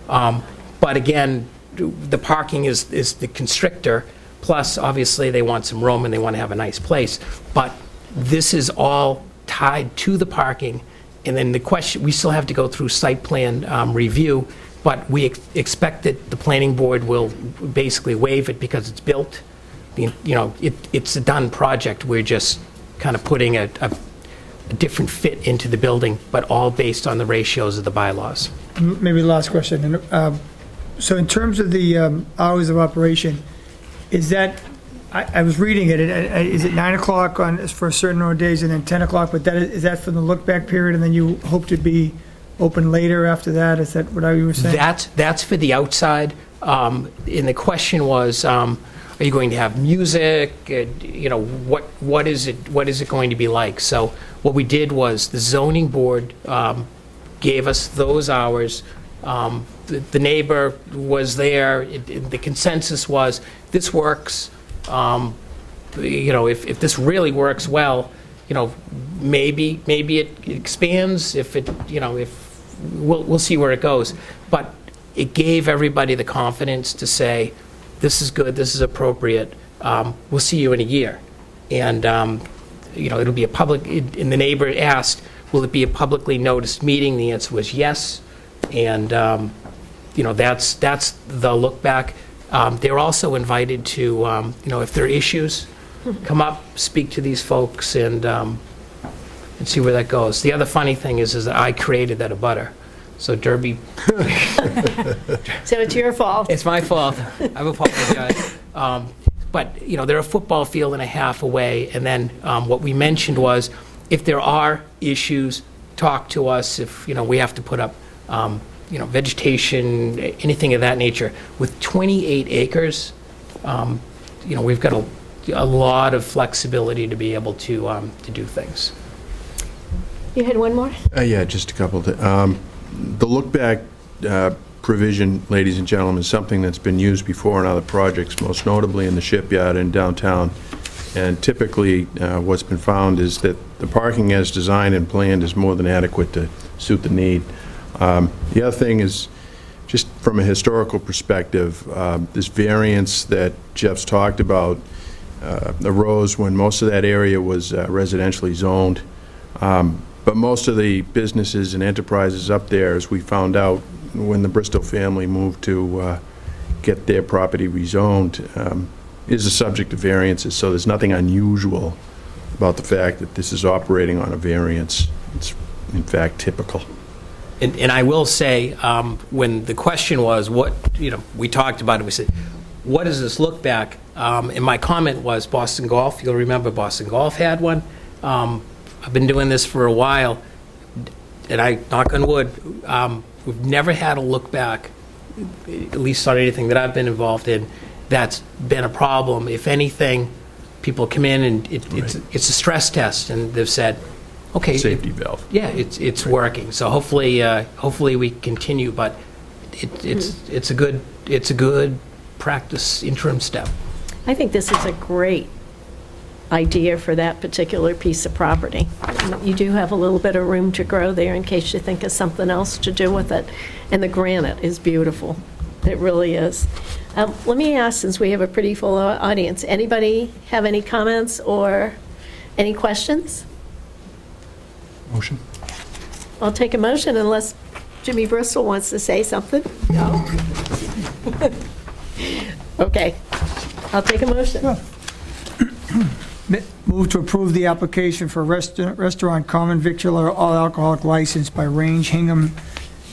But again, the parking is the constrictor, plus obviously they want some room and they want to have a nice place. But this is all tied to the parking, and then the question, we still have to go through site plan review, but we expect that the planning board will basically waive it because it's built. You know, it's a done project. We're just kind of putting a different fit into the building, but all based on the ratios of the bylaws. maybe the last question. So in terms of the hours of operation, is that, I was reading it, is it 9 o'clock for certain days and then 10 o'clock, but is that for the look-back period, and then you hope to be open later after that? Is that what you were saying? That's for the outside. And the question was, are you going to have music? You know, what is it going to be like? So what we did was the zoning board gave us those hours. The neighbor was there. The consensus was this works. You know, if this really works well, you know, maybe it expands. If it, you know, if we'll see where it goes. But it gave everybody the confidence to say, this is good, this is appropriate. We'll see you in a year, and you know, it'll be a public. And the neighbor asked, will it be a publicly noticed meeting? The answer was yes, and you know, that's the look back. They're also invited to, you know, if there are issues, come up, speak to these folks, and see where that goes. The other funny thing is that I created that abutter. So Derby. So it's your fault. It's my fault. I apologize. But, you know, they're a football field and a half away. And then what we mentioned was, if there are issues, talk to us. If, you know, we have to put up, you know, vegetation, anything of that nature. With 28 acres, you know, we've got a lot of flexibility to be able to do things. You had one more? Yeah, just a couple. The look-back provision, ladies and gentlemen, is something that's been used before in other projects, most notably in the shipyard in downtown. And typically, what's been found is that the parking as designed and planned is more than adequate to suit the need. The other thing is, just from a historical perspective, this variance that Jeff's talked about arose when most of that area was residentially zoned. But most of the businesses and enterprises up there, as we found out when the Bristol family moved to get their property rezoned, is the subject of variances. So there's nothing unusual about the fact that this is operating on a variance. It's, in fact, typical. And I will say, when the question was, what, you know, we talked about it, we said, what does this look back? And my comment was Boston Golf. You'll remember Boston Golf had one. I've been doing this for a while, and I, knock on wood, we've never had a look back, at least on anything that I've been involved in, that's been a problem. If anything, people come in and it's a stress test, and they've said, okay, Safety valve. yeah, it's working. So hopefully we continue, but it's a good practice interim step. I think this is a great idea for that particular piece of property. You do have a little bit of room to grow there in case you think of something else to do with it. And the granite is beautiful. It really is. Let me ask, since we have a pretty full audience, anybody have any comments or any questions? Motion? I'll take a motion unless Jimmy Bristol wants to say something. No? Okay. I'll take a motion. Move to approve the application for restaurant common victular all alcoholic license by Range Hingham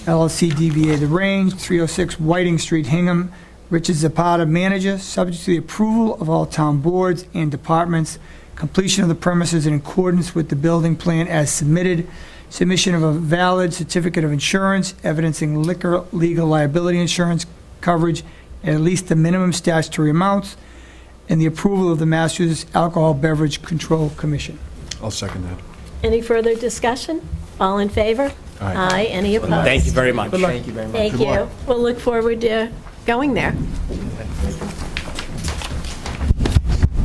LLC DBA The Range, 306 Whiting Street, Hingham. Richard Zapata, manager, subject to the approval of all town boards and departments, completion of the premises in accordance with the building plan as submitted, submission of a valid certificate of insurance evidencing liquor legal liability insurance coverage at least the minimum statutory amounts, and the approval of the Massachusetts Alcohol Beverage Control Commission. I'll second that. Any further discussion? All in favor? Aye. Any opposed? Thank you very much. Thank you very much. Thank you. We'll look forward to going there.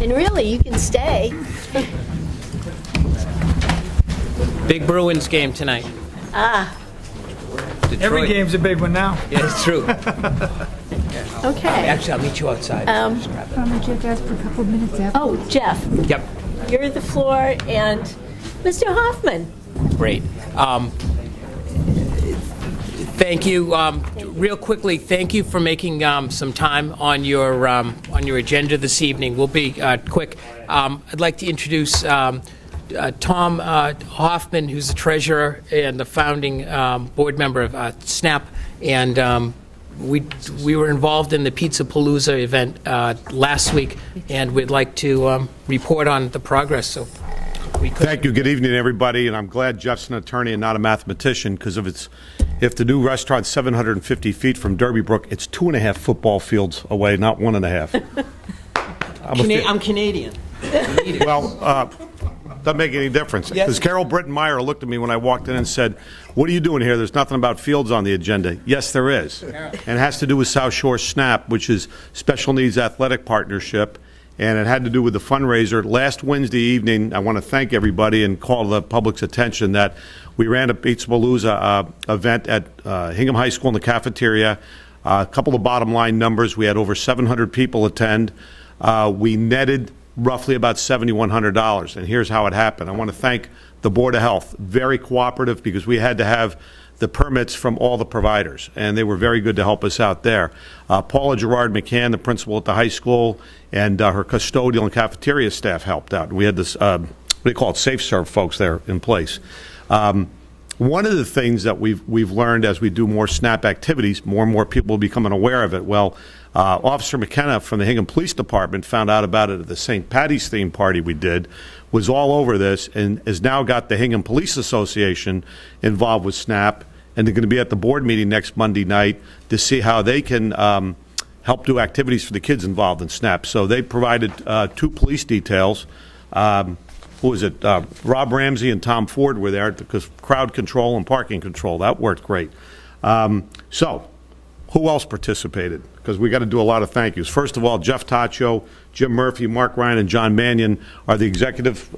And really, you can stay. Big Bruins game tonight. Detroit. Every game's a big one now. Yeah, it's true. Okay. Actually, I'll meet you outside. Just grab it. I'm going to ask for a couple of minutes after. Oh, Jeff, Yep. you're the floor, and Mr. Hoffman. Great. Thank you. Real quickly, thank you for making some time on your agenda this evening. We'll be quick. I'd like to introduce Tom Hoffman, who's the treasurer and the founding board member of SNAP, and we were involved in the Pizza Palooza event last week, and we'd like to report on the progress. So. Thank you. Good evening, everybody. And I'm glad Jeff's an attorney and not a mathematician, because if the new restaurant's 750 feet from Derby Brook, it's 2.5 football fields away, not 1.5. I'm Canadian. Well, doesn't make any difference. Because Carol Britton-Meyer looked at me when I walked in and said, "What are you doing here? There's nothing about fields on the agenda." Yes, there is. And it has to do with South Shore SNAP, which is Special Needs Athletic Partnership. And it had to do with the fundraiser. Last Wednesday evening, I want to thank everybody and call the public's attention that we ran a Pizza Palooza event at Hingham High School in the cafeteria. A couple of bottom line numbers. We had over 700 people attend. We netted roughly about $7,100. And here's how it happened. I want to thank the Board of Health. Very cooperative, because we had to have the permits from all the providers, and they were very good to help us out there. Paula Gerard McCann, the principal at the high school, and her custodial and cafeteria staff helped out. We had this, what do you call it, Safe Serve folks there in place. One of the things that we've learned as we do more SNAP activities, more and more people are becoming aware of it. Well, Officer McKenna from the Hingham Police Department found out about it at the St. Patty's theme party we did, was all over this, and has now got the Hingham Police Association involved with SNAP, and they're going to be at the board meeting next Monday night to see how they can help do activities for the kids involved in SNAP. So they provided 2 police details. Who was it? Rob Ramsey and Tom Ford were there, because crowd control and parking control. That worked great. So who else participated? Because we got to do a lot of thank yous. First of all, Jeff Taccio, Jim Murphy, Mark Ryan, and John Mannion are the executive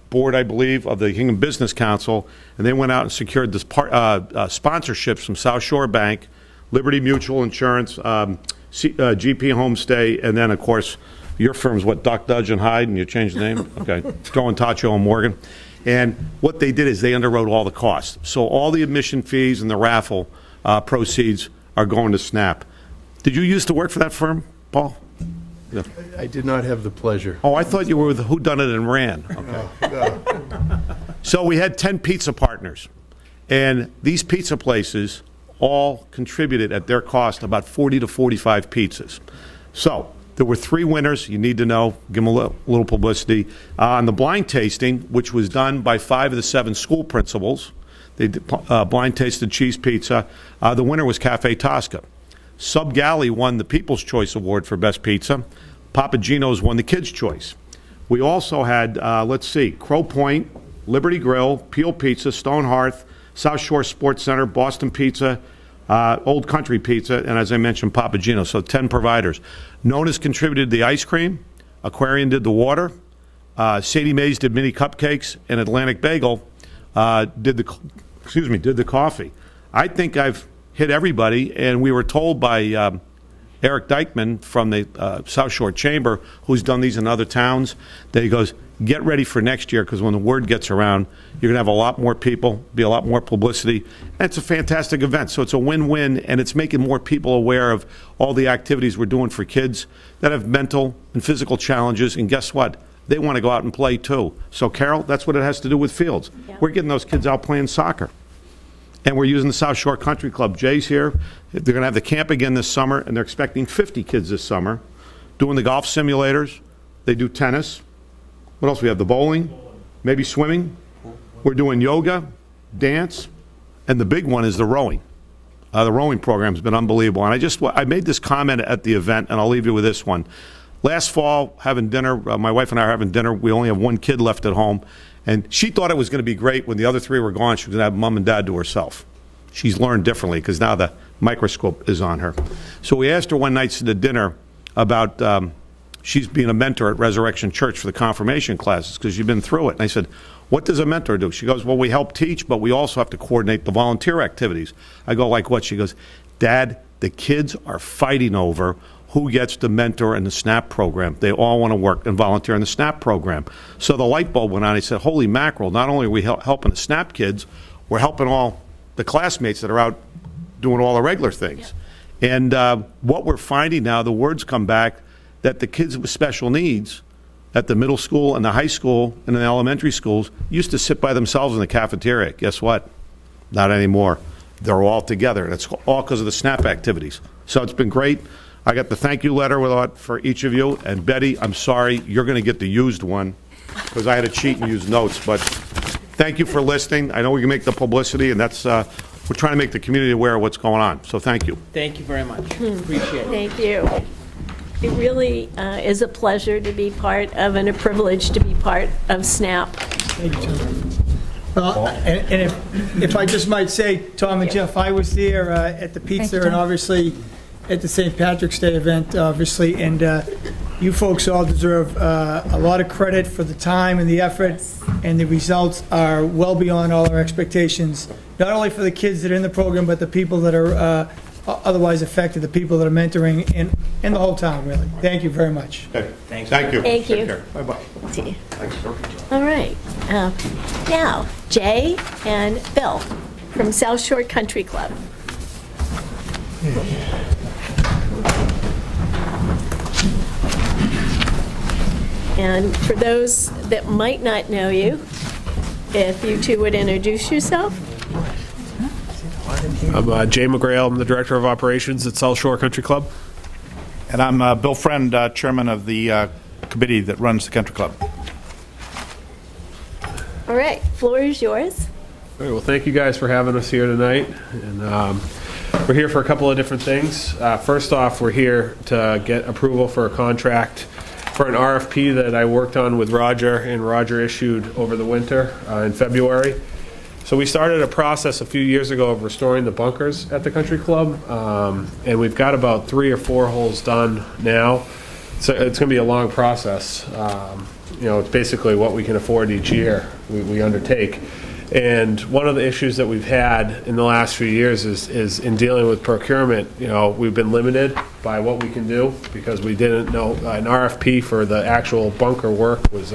board, I believe, of the Hingham Business Council, and they went out and secured this sponsorships from South Shore Bank, Liberty Mutual Insurance, GP Homestay, and then, of course, your firm's what, Duck, Dudge, and Hyde, and you changed the name? Okay, going Taccio and Morgan. And what they did is they underwrote all the costs. So all the admission fees and the raffle proceeds are going to SNAP. Did you used to work for that firm, Paul? Yeah. I did not have the pleasure. Oh, I thought you were with Who Done It and Ran. Okay. So we had 10 pizza partners, and these pizza places all contributed at their cost about 40 to 45 pizzas. So there were 3 winners. You need to know. Give them a little publicity. On the blind tasting, which was done by 5 of the 7 school principals, they blind tasted cheese pizza. The winner was Cafe Tosca. Sub Galley won the People's Choice Award for Best Pizza. Papa Gino's won the Kids' Choice. We also had, let's see, Crow Point, Liberty Grill, Peel Pizza, Stone Hearth, South Shore Sports Center, Boston Pizza, Old Country Pizza, and as I mentioned, Papa Gino. So 10 providers. Nona's contributed the ice cream. Aquarian did the water. Sadie Mays did mini cupcakes, and Atlantic Bagel did the coffee. I think I've hit everybody, and we were told by Eric Dykeman from the South Shore Chamber, who's done these in other towns, that he goes, get ready for next year, because when the word gets around, you're going to have a lot more people, be a lot more publicity, and it's a fantastic event. So it's a win-win, and it's making more people aware of all the activities we're doing for kids that have mental and physical challenges, and guess what? They want to go out and play too. So Carol, that's what it has to do with fields. Yeah. We're getting those kids out playing soccer. And we're using the South Shore Country Club. Jay's here. They're going to have the camp again this summer, and they're expecting 50 kids this summer, doing the golf simulators. They do tennis. What else we have? The bowling, maybe swimming. We're doing yoga, dance, and the big one is the rowing. The rowing program has been unbelievable. And I made this comment at the event, and I'll leave you with this one. Last fall, having dinner, my wife and I are having dinner. We only have one kid left at home. And she thought it was going to be great when the other three were gone. She was going to have mom and dad to herself. She's learned differently because now the microscope is on her. So we asked her one night at the dinner about she's being a mentor at Resurrection Church for the confirmation classes because she's been through it. And I said, what does a mentor do? She goes, well, we help teach, but we also have to coordinate the volunteer activities. I go, like what? She goes, Dad, the kids are fighting over who gets to mentor in the SNAP program. They all want to work and volunteer in the SNAP program. So the light bulb went on. I said, holy mackerel, not only are we helping the SNAP kids, we're helping all the classmates that are out doing all the regular things. Yeah. And what we're finding now, the words come back that the kids with special needs at the middle school and the high school and the elementary schools used to sit by themselves in the cafeteria. Guess what? Not anymore. They're all together. And it's all because of the SNAP activities. So it's been great. I got the thank you letter for each of you. And Betty, I'm sorry, you're going to get the used one because I had to cheat and use notes. But thank you for listening. I know we can make the publicity, and that's we're trying to make the community aware of what's going on. So thank you. Thank you very much. Appreciate it. Thank you. It really is a pleasure to be part of and a privilege to be part of SNAP. Thank you, Tom. Well, and if I just might say, Tom and Jeff, I was there at the pizza and obviously at the St. Patrick's Day event, obviously, and you folks all deserve a lot of credit for the time and the effort, and the results are well beyond all our expectations, not only for the kids that are in the program, but the people that are otherwise affected, the people that are mentoring in the whole town, really. Thank you very much. Okay. Thanks. Thank you. Thank you. Take care. Bye-bye. See you. All right. Now, Jay and Bill from South Shore Country Club. And for those that might not know you, if you two would introduce yourself. I'm Jay McGrail. I'm the Director of Operations at South Shore Country Club. And I'm Bill Friend, Chairman of the committee that runs the country club. All right, floor is yours. All right, well, thank you guys for having us here tonight. And we're here for a couple of different things. First off, we're here to get approval for a contract for an RFP that I worked on with Roger, and Roger issued over the winter in February. So we started a process a few years ago of restoring the bunkers at the country club, and we've got about 3 or 4 holes done now. So it's going to be a long process. You know, it's basically what we can afford each year we undertake. And one of the issues that we've had in the last few years is in dealing with procurement. You know, we've been limited by what we can do because we didn't know an RFP for the actual bunker work was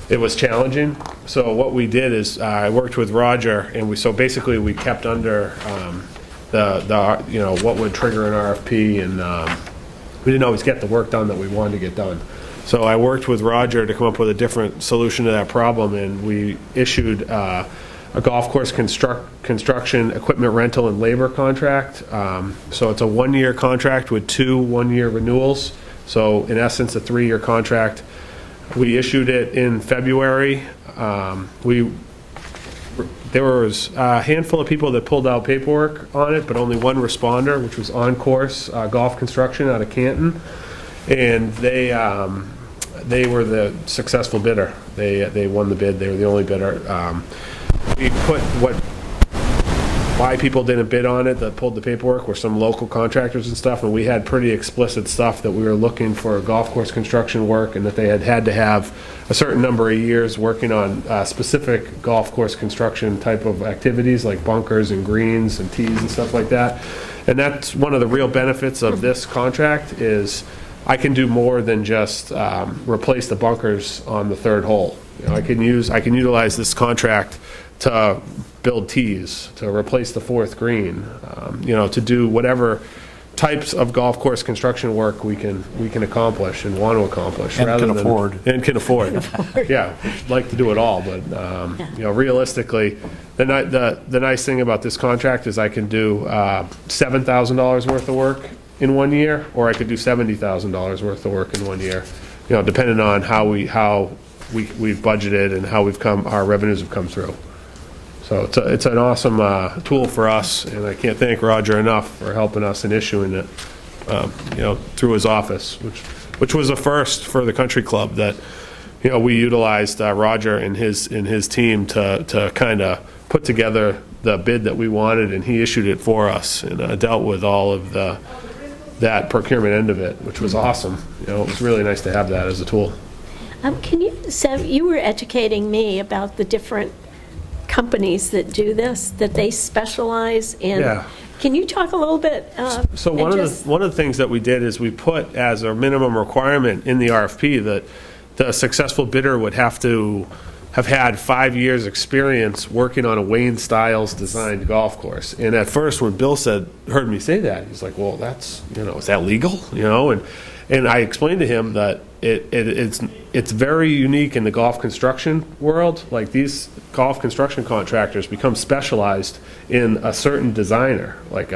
it was challenging. So what we did is I worked with Roger, and we basically we kept under the you know what would trigger an RFP, and we didn't always get the work done that we wanted to get done. So I worked with Roger to come up with a different solution to that problem, and we issued a golf course construction equipment rental and labor contract. So it's a 1-year contract with 2 1-year renewals. So in essence, a 3-year contract. We issued it in February. There was a handful of people that pulled out paperwork on it, but only one responder, which was On Course Golf Construction out of Canton, and they were the successful bidder. They won the bid. They were the only bidder. We put what why people didn't bid on it that pulled the paperwork were some local contractors and stuff, and we had pretty explicit stuff that we were looking for golf course construction work, and that they had to have a certain number of years working on specific golf course construction type of activities like bunkers and greens and tees and stuff like that. And that's one of the real benefits of this contract is I can do more than just replace the bunkers on the third hole. You know, I can utilize this contract to build tees, to replace the fourth green, you know, to do whatever types of golf course construction work we can accomplish and want to accomplish. And can afford. And can afford. Yeah, like to do it all, but you know, realistically, the nice thing about this contract is I can do $7,000 worth of work in 1 year, or I could do $70,000 worth of work in 1 year. You know, depending on how we've budgeted and how our revenues have come through. So it's an awesome tool for us, and I can't thank Roger enough for helping us in issuing it, you know, through his office, which was a first for the country club that, you know, we utilized Roger and his team to kind of put together the bid that we wanted, and he issued it for us and dealt with all of that procurement end of it, which was awesome. You know, it was really nice to have that as a tool. You were educating me about the different companies that do this, that they specialize in. Yeah. Can you talk a little bit? So one of the things that we did is we put as a minimum requirement in the RFP that the successful bidder would have to have had 5 years experience working on a Wayne Stiles designed golf course. And at first when Bill heard me say that, he's like, well, that's, you know, is that legal? You know, and I explained to him that it's very unique in the golf construction world. Like, these golf construction contractors become specialized in a certain designer, like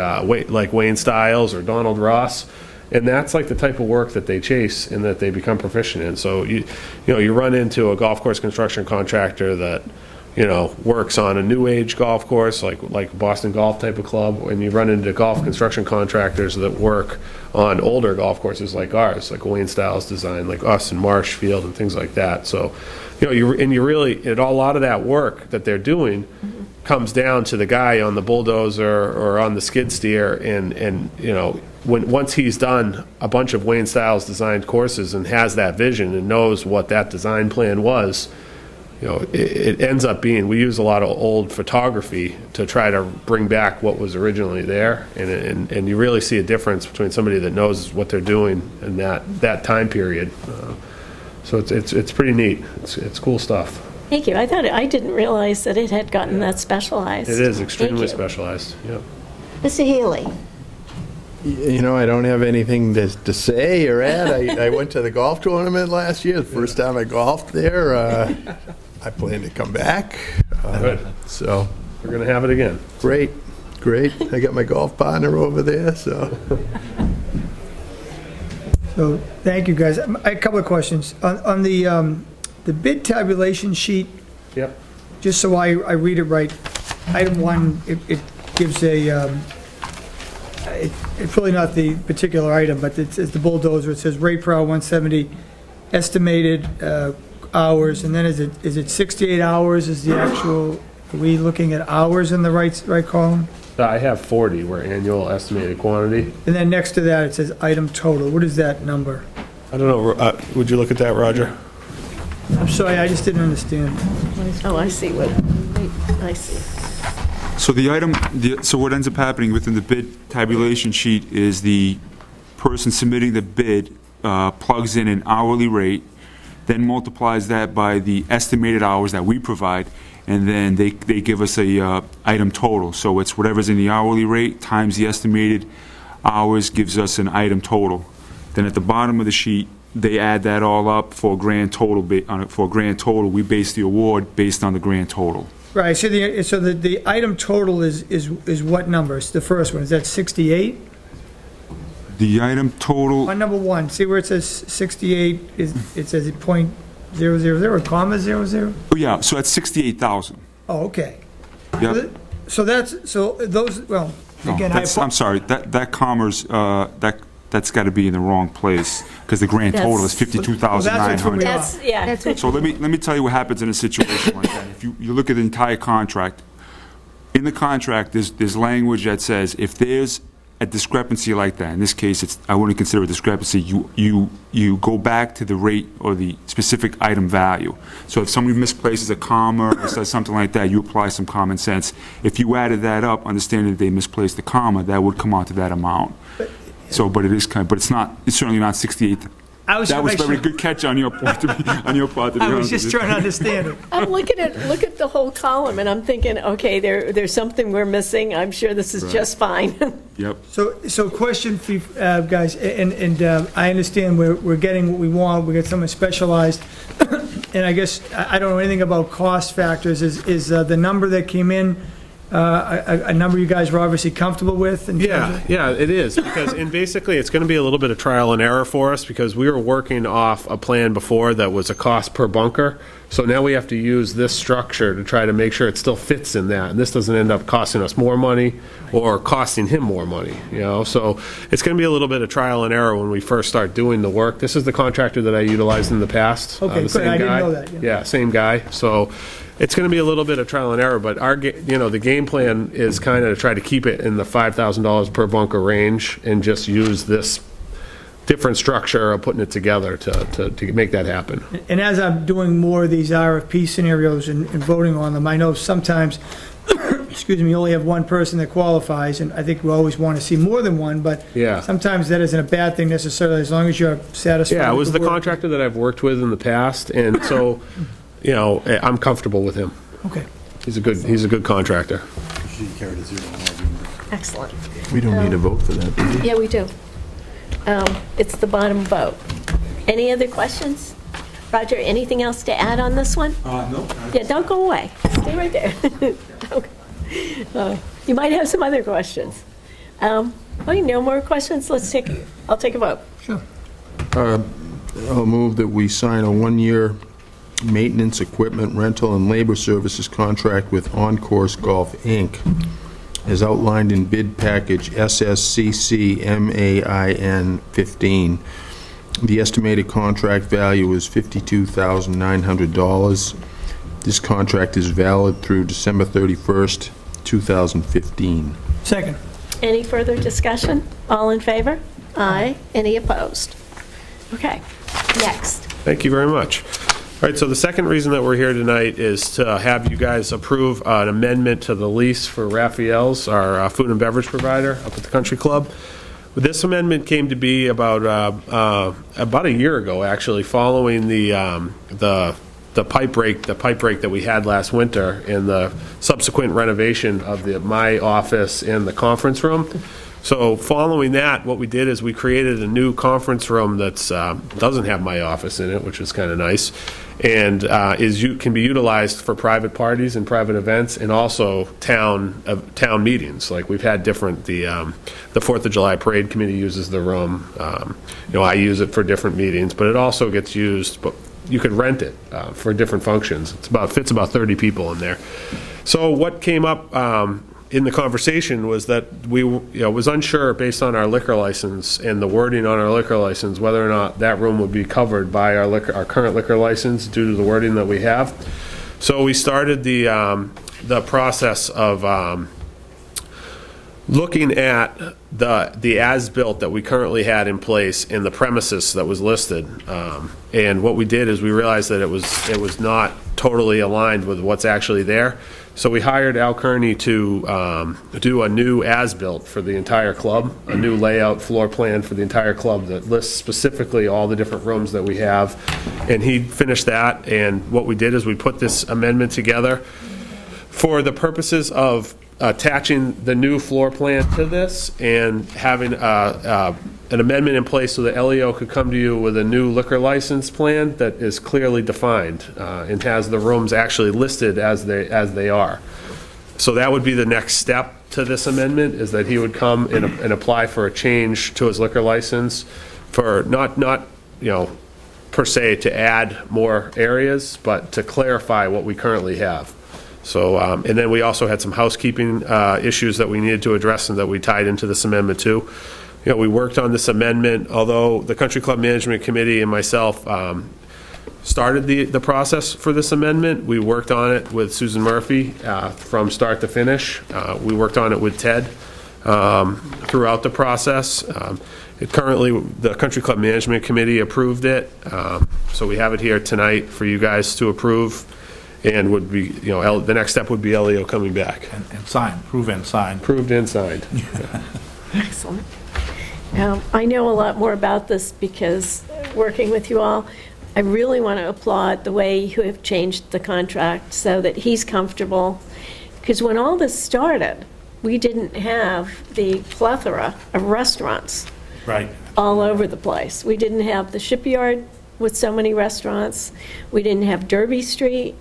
Wayne Stiles or Donald Ross, and that's like the type of work that they chase and that they become proficient in. So you run into a golf course construction contractor that, you know, works on a new age golf course like Boston Golf type of club, and you run into golf construction contractors that work on older golf courses like ours, like Wayne Stiles design, like us in Marshfield and things like that. So, you know, a lot of that work that they're doing comes down to the guy on the bulldozer or on the skid steer, and you know, once he's done a bunch of Wayne Stiles designed courses and has that vision and knows what that design plan was, you know, it ends up being, we use a lot of old photography to try to bring back what was originally there, and you really see a difference between somebody that knows what they're doing in that time period. So it's pretty neat. It's cool stuff. Thank you. I didn't realize that it had gotten that specialized. It is extremely specialized. Yeah. Mr. Healy. You know, I don't have anything to say or add. I went to the golf tournament last year, the first time I golfed there. I plan to come back. Good. So we're going to have it again. Great. I got my golf partner over there, so. So, thank you, guys. I have a couple of questions. On the bid tabulation sheet, yep. Just so I read it right, item 1, it gives it's really not the particular item, but it's the bulldozer. It says rate per hour 170, estimated hours, and then is it 68 hours is the actual, are we looking at hours in the right column? I have 40, where annual estimated quantity. And then next to that, it says item total. What is that number? I don't know. Would you look at that, Roger? I'm sorry, I just didn't understand. Oh, I see I see. So so what ends up happening within the bid tabulation sheet is the person submitting the bid plugs in an hourly rate, then multiplies that by the estimated hours that we provide, and then they give us a item total. So it's whatever's in the hourly rate times the estimated hours gives us an item total. Then at the bottom of the sheet, they add that all up for a grand total. For a grand total, we base the award based on the grand total. Right. So the item total is what number? It's the first one. Is that 68? The item total. On number 1, see where it says 68? It says .000 or comma 00? Oh yeah. So that's 68,000. Oh, okay. Yep. So those. Well, again, I'm sorry. That comma's that's got to be in the wrong place because the grand total is 52,900. Yeah. So let me tell you what happens in a situation like that. If you look at the entire contract, in the contract, there's language that says if there's a discrepancy like that, in this case, I wouldn't consider a discrepancy, you go back to the rate or the specific item value. So if somebody misplaces a comma or says something like that, you apply some common sense. If you added that up, understanding that they misplaced the comma, that would come out to that amount. So, but it is but it's certainly not 68. That was a very good catch on your part, to be I was just trying to understand it. I'm looking look at the whole column, and I'm thinking, okay, there's something we're missing. I'm sure this is just fine. Yep. So question for you, guys, and I understand we're getting what we want. We get someone specialized, and I guess I don't know anything about cost factors. Is the number that came in a number you guys were obviously comfortable with? Yeah, it is, because basically it's going to be a little bit of trial and error for us, because we were working off a plan before that was a cost per bunker. So now we have to use this structure to try to make sure it still fits in that, and this doesn't end up costing us more money or costing him more money, So it's going to be a little bit of trial and error when we first start doing the work. This is the contractor that I utilized in the past. Okay, the good. I didn't know that. Yeah, same guy. So it's going to be a little bit of trial and error, but the game plan is kind of to try to keep it in the $5,000 per bunker range and just use this different structure of putting it together to make that happen. And as I'm doing more of these RFP scenarios and voting on them, I know sometimes, excuse me, you only have one person that qualifies, and I think we always want to see more than one, but sometimes that isn't a bad thing necessarily, as long as you're satisfied. Yeah, it was with the contractor that I've worked with in the past, and so, I'm comfortable with him. Okay. He's a good contractor. Excellent. We don't need a vote for that, do we? Yeah, we do. It's the bottom vote. Any other questions? Roger, anything else to add on this one? No. Yeah, don't go away. Stay right there. You might have some other questions. No more questions? I'll take a vote. Sure. I'll move that we sign a 1-year maintenance, equipment, rental, and labor services contract with Oncourse Golf, Inc., as outlined in bid package SSCC MAIN 15. The estimated contract value is $52,900. This contract is valid through December 31st, 2015. Second. Any further discussion? All in favor? Aye. Any opposed? Okay, next. Thank you very much. All right, so the second reason that we're here tonight is to have you guys approve an amendment to the lease for Raphael's, our food and beverage provider up at the Country Club. This amendment came to be about a year ago, actually, following the pipe break that we had last winter and the subsequent renovation of my office and the conference room. So following that, what we did is we created a new conference room that's doesn't have my office in it, which is kind of nice, and can be utilized for private parties and private events, and also town meetings. Like we've had different the 4th of July Parade Committee uses the room. I use it for different meetings, but it also gets used. But you could rent it for different functions. Fits about 30 people in there. So what came up in the conversation was that we was unsure, based on our liquor license and the wording on our liquor license, whether or not that room would be covered by our current liquor license due to the wording that we have. So we started the process of looking at the as-built that we currently had in place in the premises that was listed, and what we did is we realized that it was not totally aligned with what's actually there. So we hired Al Kearney to do a new as-built for the entire club, a new layout floor plan for the entire club that lists specifically all the different rooms that we have, and he finished that. And what we did is we put this amendment together for the purposes of attaching the new floor plan to this and having an amendment in place so that LEO could come to you with a new liquor license plan that is clearly defined and has the rooms actually listed as they are. So that would be the next step to this amendment, is that he would come and apply for a change to his liquor license for not per se to add more areas, but to clarify what we currently have. So, and then we also had some housekeeping issues that we needed to address and that we tied into this amendment too. We worked on this amendment, although the Country Club Management Committee and myself started the process for this amendment. We worked on it with Susan Murphy from start to finish. We worked on it with Ted throughout the process. Currently, the Country Club Management Committee approved it, so we have it here tonight for you guys to approve, and would be, the next step would be Elio coming back. And signed, prove and signed. Approved and signed. Excellent. I know a lot more about this because working with you all, I really want to applaud the way you have changed the contract so that he's comfortable. Because when all this started, we didn't have the plethora of restaurants Right. all over the place. We didn't have the Shipyard with so many restaurants. We didn't have Derby Street.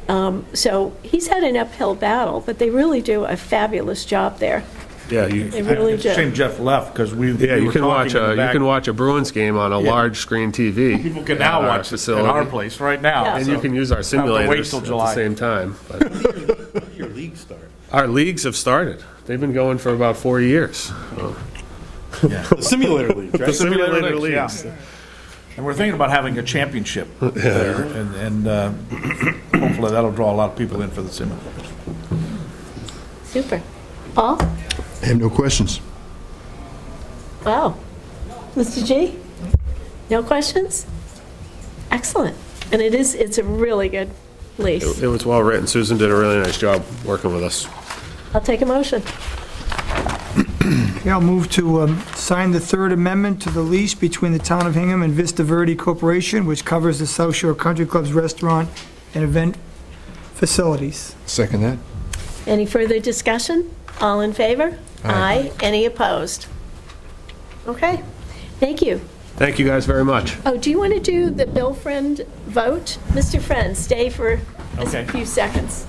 So he's had an uphill battle, but they really do a fabulous job there. Yeah, They really It's a do. shame Jeff left, because we you were can watch talking in the you back. can watch a Bruins game on a large screen TV. People can now at our watch it at facility. our place right now. Yeah. And so you can use our don't have to wait simulators till at the July. same time. But Your league start. our leagues have started. They've been going for about 4 years. The simulator leagues, right? The simulator yeah. leagues. And we're thinking about having a championship there, and hopefully that'll draw a lot of people in for the simulators. Super. Paul? I have no questions. Wow. Mr. G? No questions? Excellent. And it's a really good lease. It was well written. Susan did a really nice job working with us. I'll take a motion. Okay, I'll move to sign the third amendment to the lease between the Town of Hingham and Vista Verde Corporation, which covers the South Shore Country Club's restaurant and event facilities. Second that? Any further discussion? All in favor? Aye. Any opposed? Okay. Thank you. Thank you guys very much. Oh, do you want to do the Bill Friend vote? Mr. Friend, stay for Okay. a few seconds.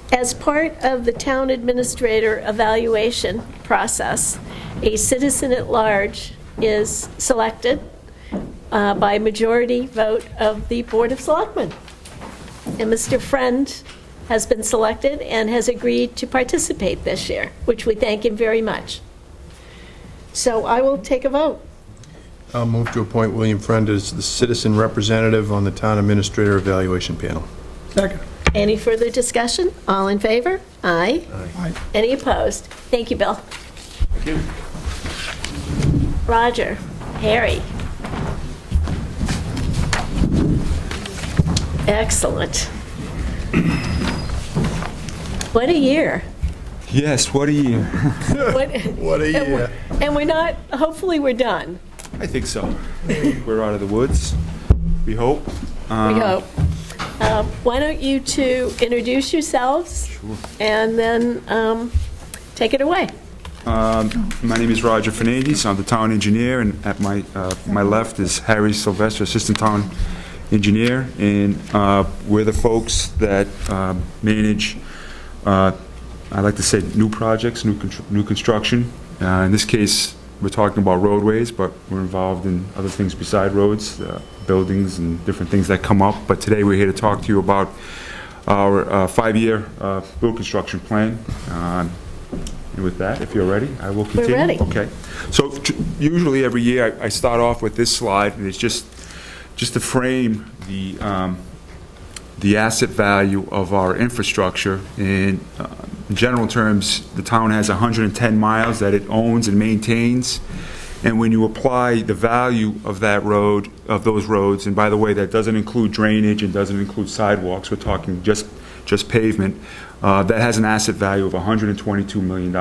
As part of the town administrator evaluation process, a citizen at large is selected by majority vote of the Board of Selectmen. And Mr. Friend has been selected and has agreed to participate this year, which we thank him very much. So I will take a vote. I'll move to appoint William Friend as the citizen representative on the town administrator evaluation panel. Second. Any further discussion? All in favor? Aye. Aye. Any opposed? Thank you, Bill. Thank you. Roger, Harry. Excellent. What a year. Yes, what a year. What a year. And we're not, hopefully we're done, I think so. We're out of the woods, we hope. we hope. Why don't you two introduce yourselves? Sure. And then take it away. My name is Roger Fernandez. I'm the town engineer, and at my left is Harry Sylvester, assistant town engineer, and we're the folks that manage, I like to say, new projects, new construction. In this case, we're talking about roadways, but we're involved in other things beside roads, buildings and different things that come up. But today we're here to talk to you about our 5-year road construction plan. And with that, if you're ready, I will continue. We're ready. Okay. So usually every year I start off with this slide, and it's just to frame the asset value of our infrastructure. In general terms, the town has 110 miles that it owns and maintains. And when you apply the value of that road, of those roads, and by the way, that doesn't include drainage and doesn't include sidewalks, we're talking just pavement, that has an asset value of $122 million.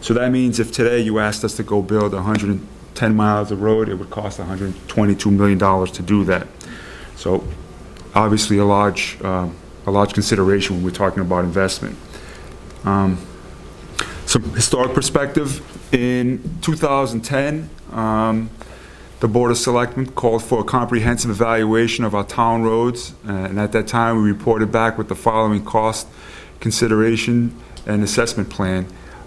So that means if today you asked us to go build 110 miles of road, it would cost $122 million to do that. So obviously a large consideration when we're talking about investment. Some historic perspective. In 2010, the Board of Selectmen called for a comprehensive evaluation of our town roads, and at that time we reported back with the following cost consideration and assessment plan.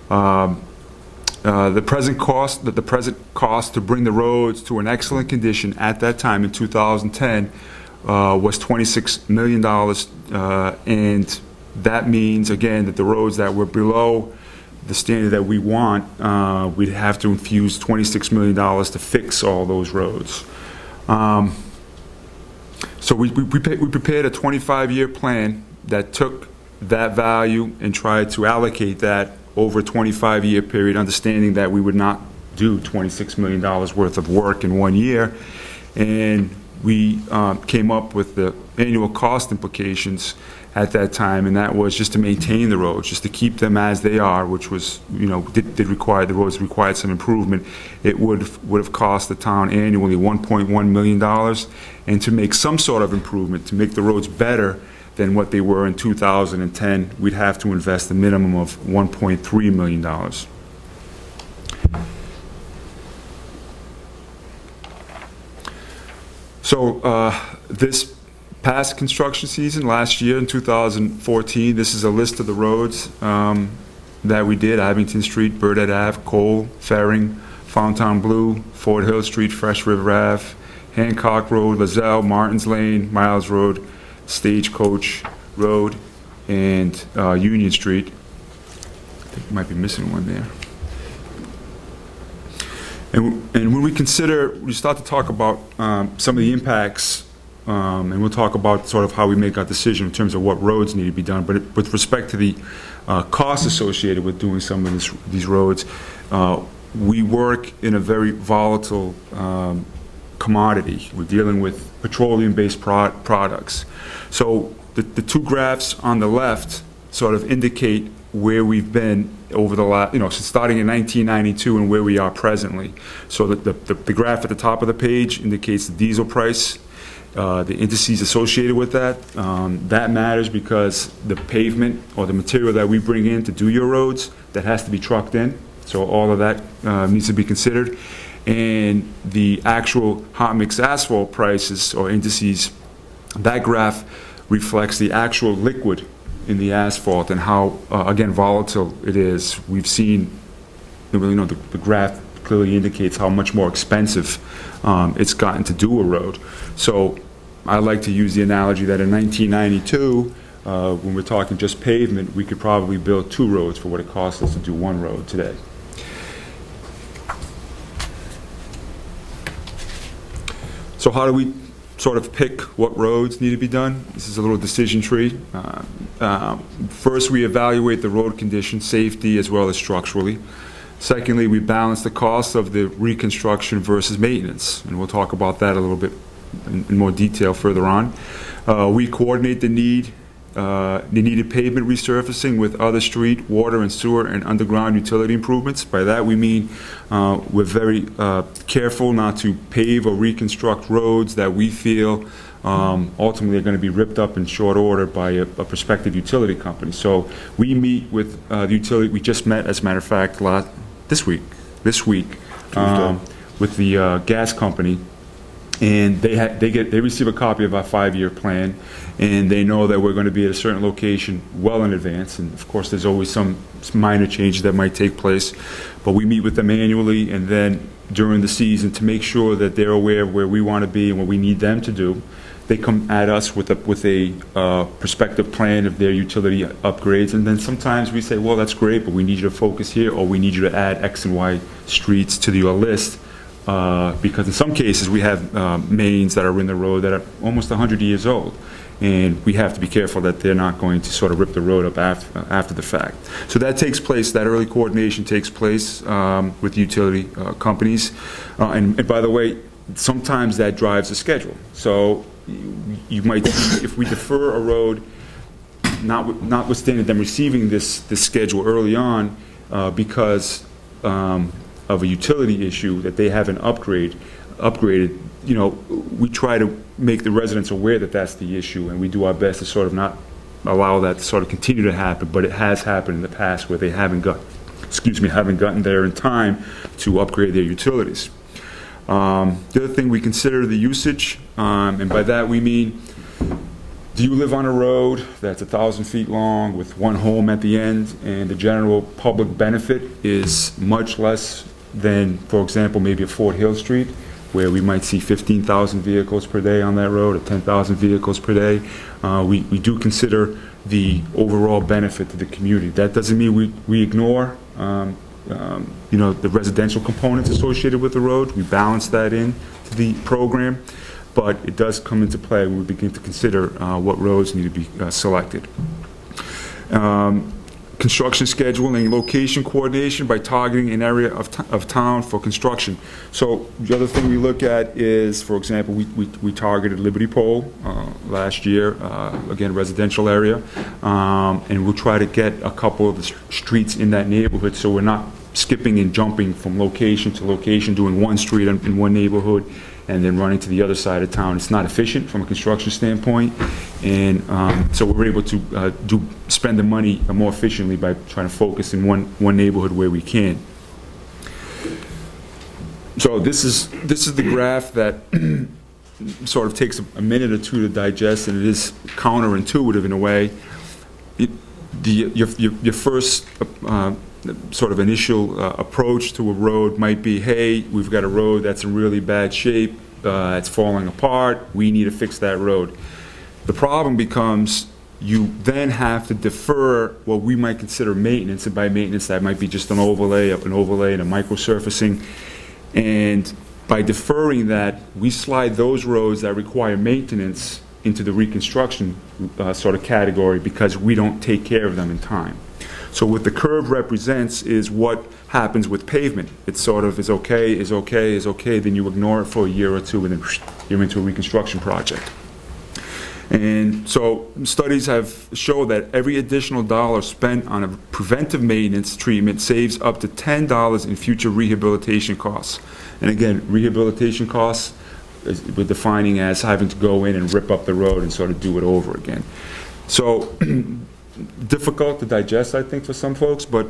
The present cost to bring the roads to an excellent condition at that time in 2010 was $26 million, and that means, again, that the roads that were below the standard that we want, we'd have to infuse $26 million to fix all those roads. So we prepared a 25-year plan that took that value and tried to allocate that over a 25-year period, understanding that we would not do $26 million worth of work in 1 year. And we came up with the annual cost implications at that time, and that was just to maintain the roads, just to keep them as they are, which was, did require, the roads required some improvement. It would have cost the town annually $1.1 million, and to make some sort of improvement, to make the roads better than what they were in 2010, we'd have to invest a minimum of $1.3 million. So this past construction season, last year in 2014, this is a list of the roads that we did: Abington Street, Burdett Ave, Cole, Ferring, Fontainebleau, Fort Hill Street, Fresh River Ave, Hancock Road, Lozelle, Martins Lane, Miles Road, Stagecoach Road, and Union Street. I think we might be missing one there. And when we start to talk about some of the impacts, and we'll talk about sort of how we make our decision in terms of what roads need to be done, but with respect to the costs associated with doing some of these roads, we work in a very volatile commodity. We're dealing with petroleum-based products. So the two graphs on the left sort of indicate where we've been over the last, since starting in 1992 and where we are presently. So the graph at the top of the page indicates the diesel price, the indices associated with that. That matters because the pavement or the material that we bring in to do your roads, that has to be trucked in. So all of that needs to be considered. And the actual hot mix asphalt prices or indices, that graph reflects the actual liquid in the asphalt and how, again, volatile it is. We've seen, the graph clearly indicates how much more expensive it's gotten to do a road. So I like to use the analogy that in 1992, when we're talking just pavement, we could probably build 2 roads for what it costs us to do 1 road today. So how do we sort of pick what roads need to be done? This is a little decision tree. First, we evaluate the road condition, safety, as well as structurally. Secondly, we balance the cost of the reconstruction versus maintenance, and we'll talk about that a little bit in more detail further on. We coordinate the needed pavement resurfacing with other street, water, and sewer and underground utility improvements. By that we mean we're very careful not to pave or reconstruct roads that we feel ultimately are going to be ripped up in short order by a prospective utility company. So we meet with the utility. We just met, as a matter of fact, this week with the gas company. And they receive a copy of our 5-year plan, and they know that we're going to be at a certain location well in advance. And of course, there's always some minor changes that might take place, but we meet with them annually and then during the season to make sure that they're aware of where we want to be and what we need them to do. They come at us with a prospective plan of their utility upgrades, and then sometimes we say, well, that's great, but we need you to focus here, or we need you to add X and Y streets to your list. Because in some cases we have mains that are in the road that are almost 100 years old, and we have to be careful that they're not going to sort of rip the road up after the fact. So that takes place, that early coordination takes place with utility companies. And by the way, sometimes that drives the schedule. So you might, if we defer a road, notwithstanding them receiving this schedule early on because of a utility issue that they haven't upgraded, we try to make the residents aware that that's the issue, and we do our best to sort of not allow that to sort of continue to happen, but it has happened in the past where they haven't gotten there in time to upgrade their utilities. The other thing we consider the usage, and by that we mean, do you live on a road that's 1,000 feet long with one home at the end, and the general public benefit is much less than, for example, maybe a Fort Hill Street, where we might see 15,000 vehicles per day on that road, or 10,000 vehicles per day. We do consider the overall benefit to the community. That doesn't mean we ignore the residential components associated with the road. We balance that in to the program. but it does come into play when we begin to consider what roads need to be selected. Construction scheduling, location coordination by targeting an area of town for construction. So the other thing we look at is, for example, we targeted Liberty Pole last year, again, residential area, and we'll try to get a couple of the streets in that neighborhood so we're not skipping and jumping from location to location, doing one street in one neighborhood and then running to the other side of town. It's not efficient from a construction standpoint, and so we're able to spend the money more efficiently by trying to focus in one neighborhood where we can. So this is the graph that sort of takes a minute or two to digest, and it is counterintuitive in a way. Your first sort of initial approach to a road might be, hey, we've got a road that's in really bad shape, it's falling apart, we need to fix that road. The problem becomes you then have to defer what we might consider maintenance, and by maintenance that might be just an overlay and a microsurfacing, and by deferring that, we slide those roads that require maintenance into the reconstruction sort of category because we don't take care of them in time. So what the curve represents is what happens with pavement. It sort of is okay, then you ignore it for a year or two, and then you're into a reconstruction project. And so studies have shown that every additional dollar spent on a preventive maintenance treatment saves up to $10 in future rehabilitation costs. And again, rehabilitation costs we're defining as having to go in and rip up the road and sort of do it over again. So difficult to digest, I think, for some folks, but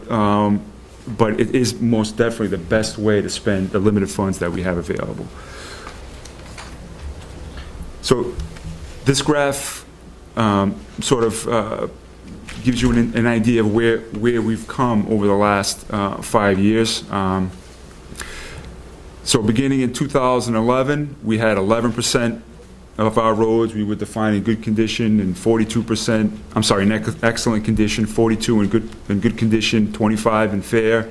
it is most definitely the best way to spend the limited funds that we have available. So this graph sort of gives you an idea of where we've come over the last 5 years. So beginning in 2011, we had 11% of our roads we were defining good condition, and 42%, I'm sorry, in excellent condition, 42 in good condition, 25 in fair,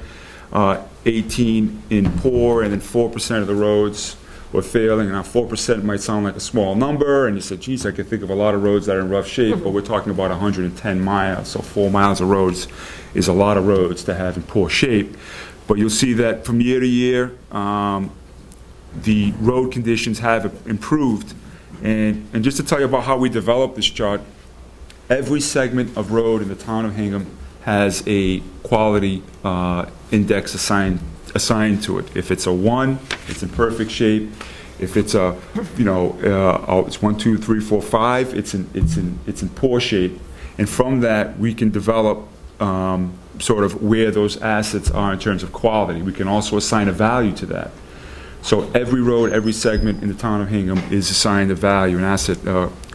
18 in poor, and then 4% of the roads were failing. Now 4% might sound like a small number, and you said, geez, I could think of a lot of roads that are in rough shape, but we're talking about 110 miles, so 4 miles of roads is a lot of roads to have in poor shape. But you'll see that from year to year, the road conditions have improved. And just to tell you about how we developed this chart, every segment of road in the town of Hingham has a quality index assigned to it. If it's a 1, it's in perfect shape. If it's a, it's 1, 2, 3, 4, 5, it's in poor shape. And from that, we can develop sort of where those assets are in terms of quality. We can also assign a value to that. So every road, every segment in the town of Hingham is assigned a value, an asset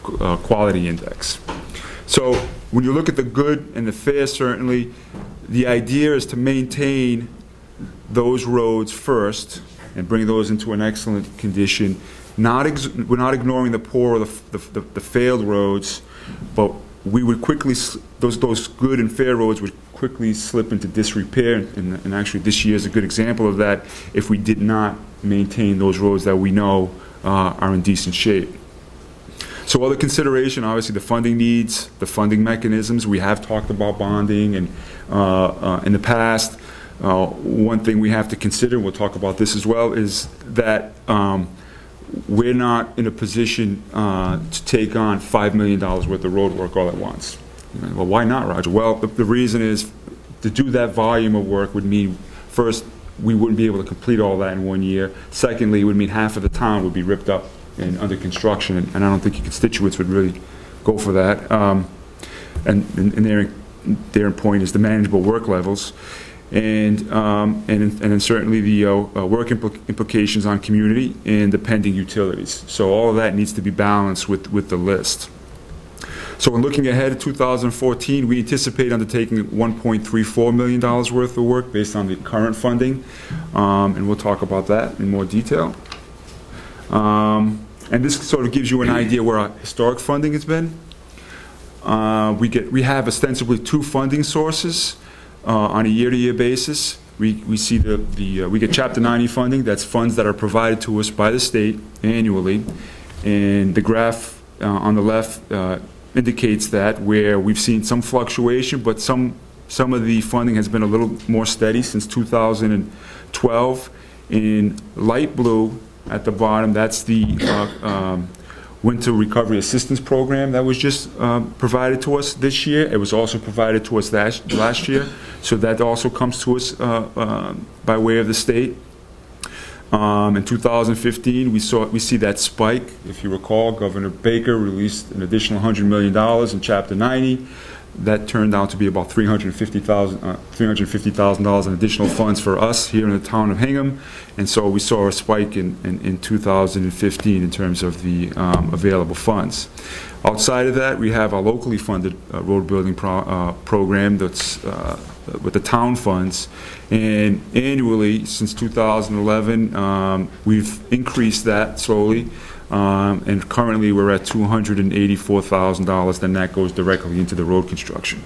quality index. So when you look at the good and the fair, certainly, the idea is to maintain those roads first and bring those into an excellent condition. We're not ignoring the poor or the failed roads, but we would quickly, those good and fair roads would quickly slip into disrepair, and actually this year is a good example of that if we did not maintain those roads that we know are in decent shape. So other consideration, obviously the funding needs, the funding mechanisms. We have talked about bonding, and in the past, one thing we have to consider, we'll talk about this as well, is that we're not in a position to take on $5 million worth of road work all at once. Well, why not, Roger? Well, the reason is to do that volume of work would mean, first, we wouldn't be able to complete all that in 1 year. Secondly, it would mean half of the town would be ripped up and under construction, and I don't think your constituents would really go for that. And their point is the manageable work levels, and then certainly the work implications on community and the pending utilities. So all of that needs to be balanced with the list. So when looking ahead to 2014, we anticipate undertaking $1.34 million worth of work based on the current funding, and we'll talk about that in more detail. And this sort of gives you an idea where our historic funding has been. We have ostensibly 2 funding sources on a year-to-year basis. We see we get Chapter 90 funding. That's funds that are provided to us by the state annually. And the graph on the left indicates that, where we've seen some fluctuation, but some of the funding has been a little more steady since 2012. In light blue at the bottom, that's the Winter Recovery Assistance Program that was just provided to us this year. It was also provided to us last year, so that also comes to us by way of the state. In 2015, we see that spike. If you recall, Governor Baker released an additional $100 million in Chapter 90. That turned out to be about $350,000 in additional funds for us here in the town of Hingham, and so we saw a spike in 2015 in terms of the available funds. Outside of that, we have a locally funded road building program that's with the town funds, and annually since 2011 we've increased that slowly, and currently we're at $284,000. Then that goes directly into the road construction.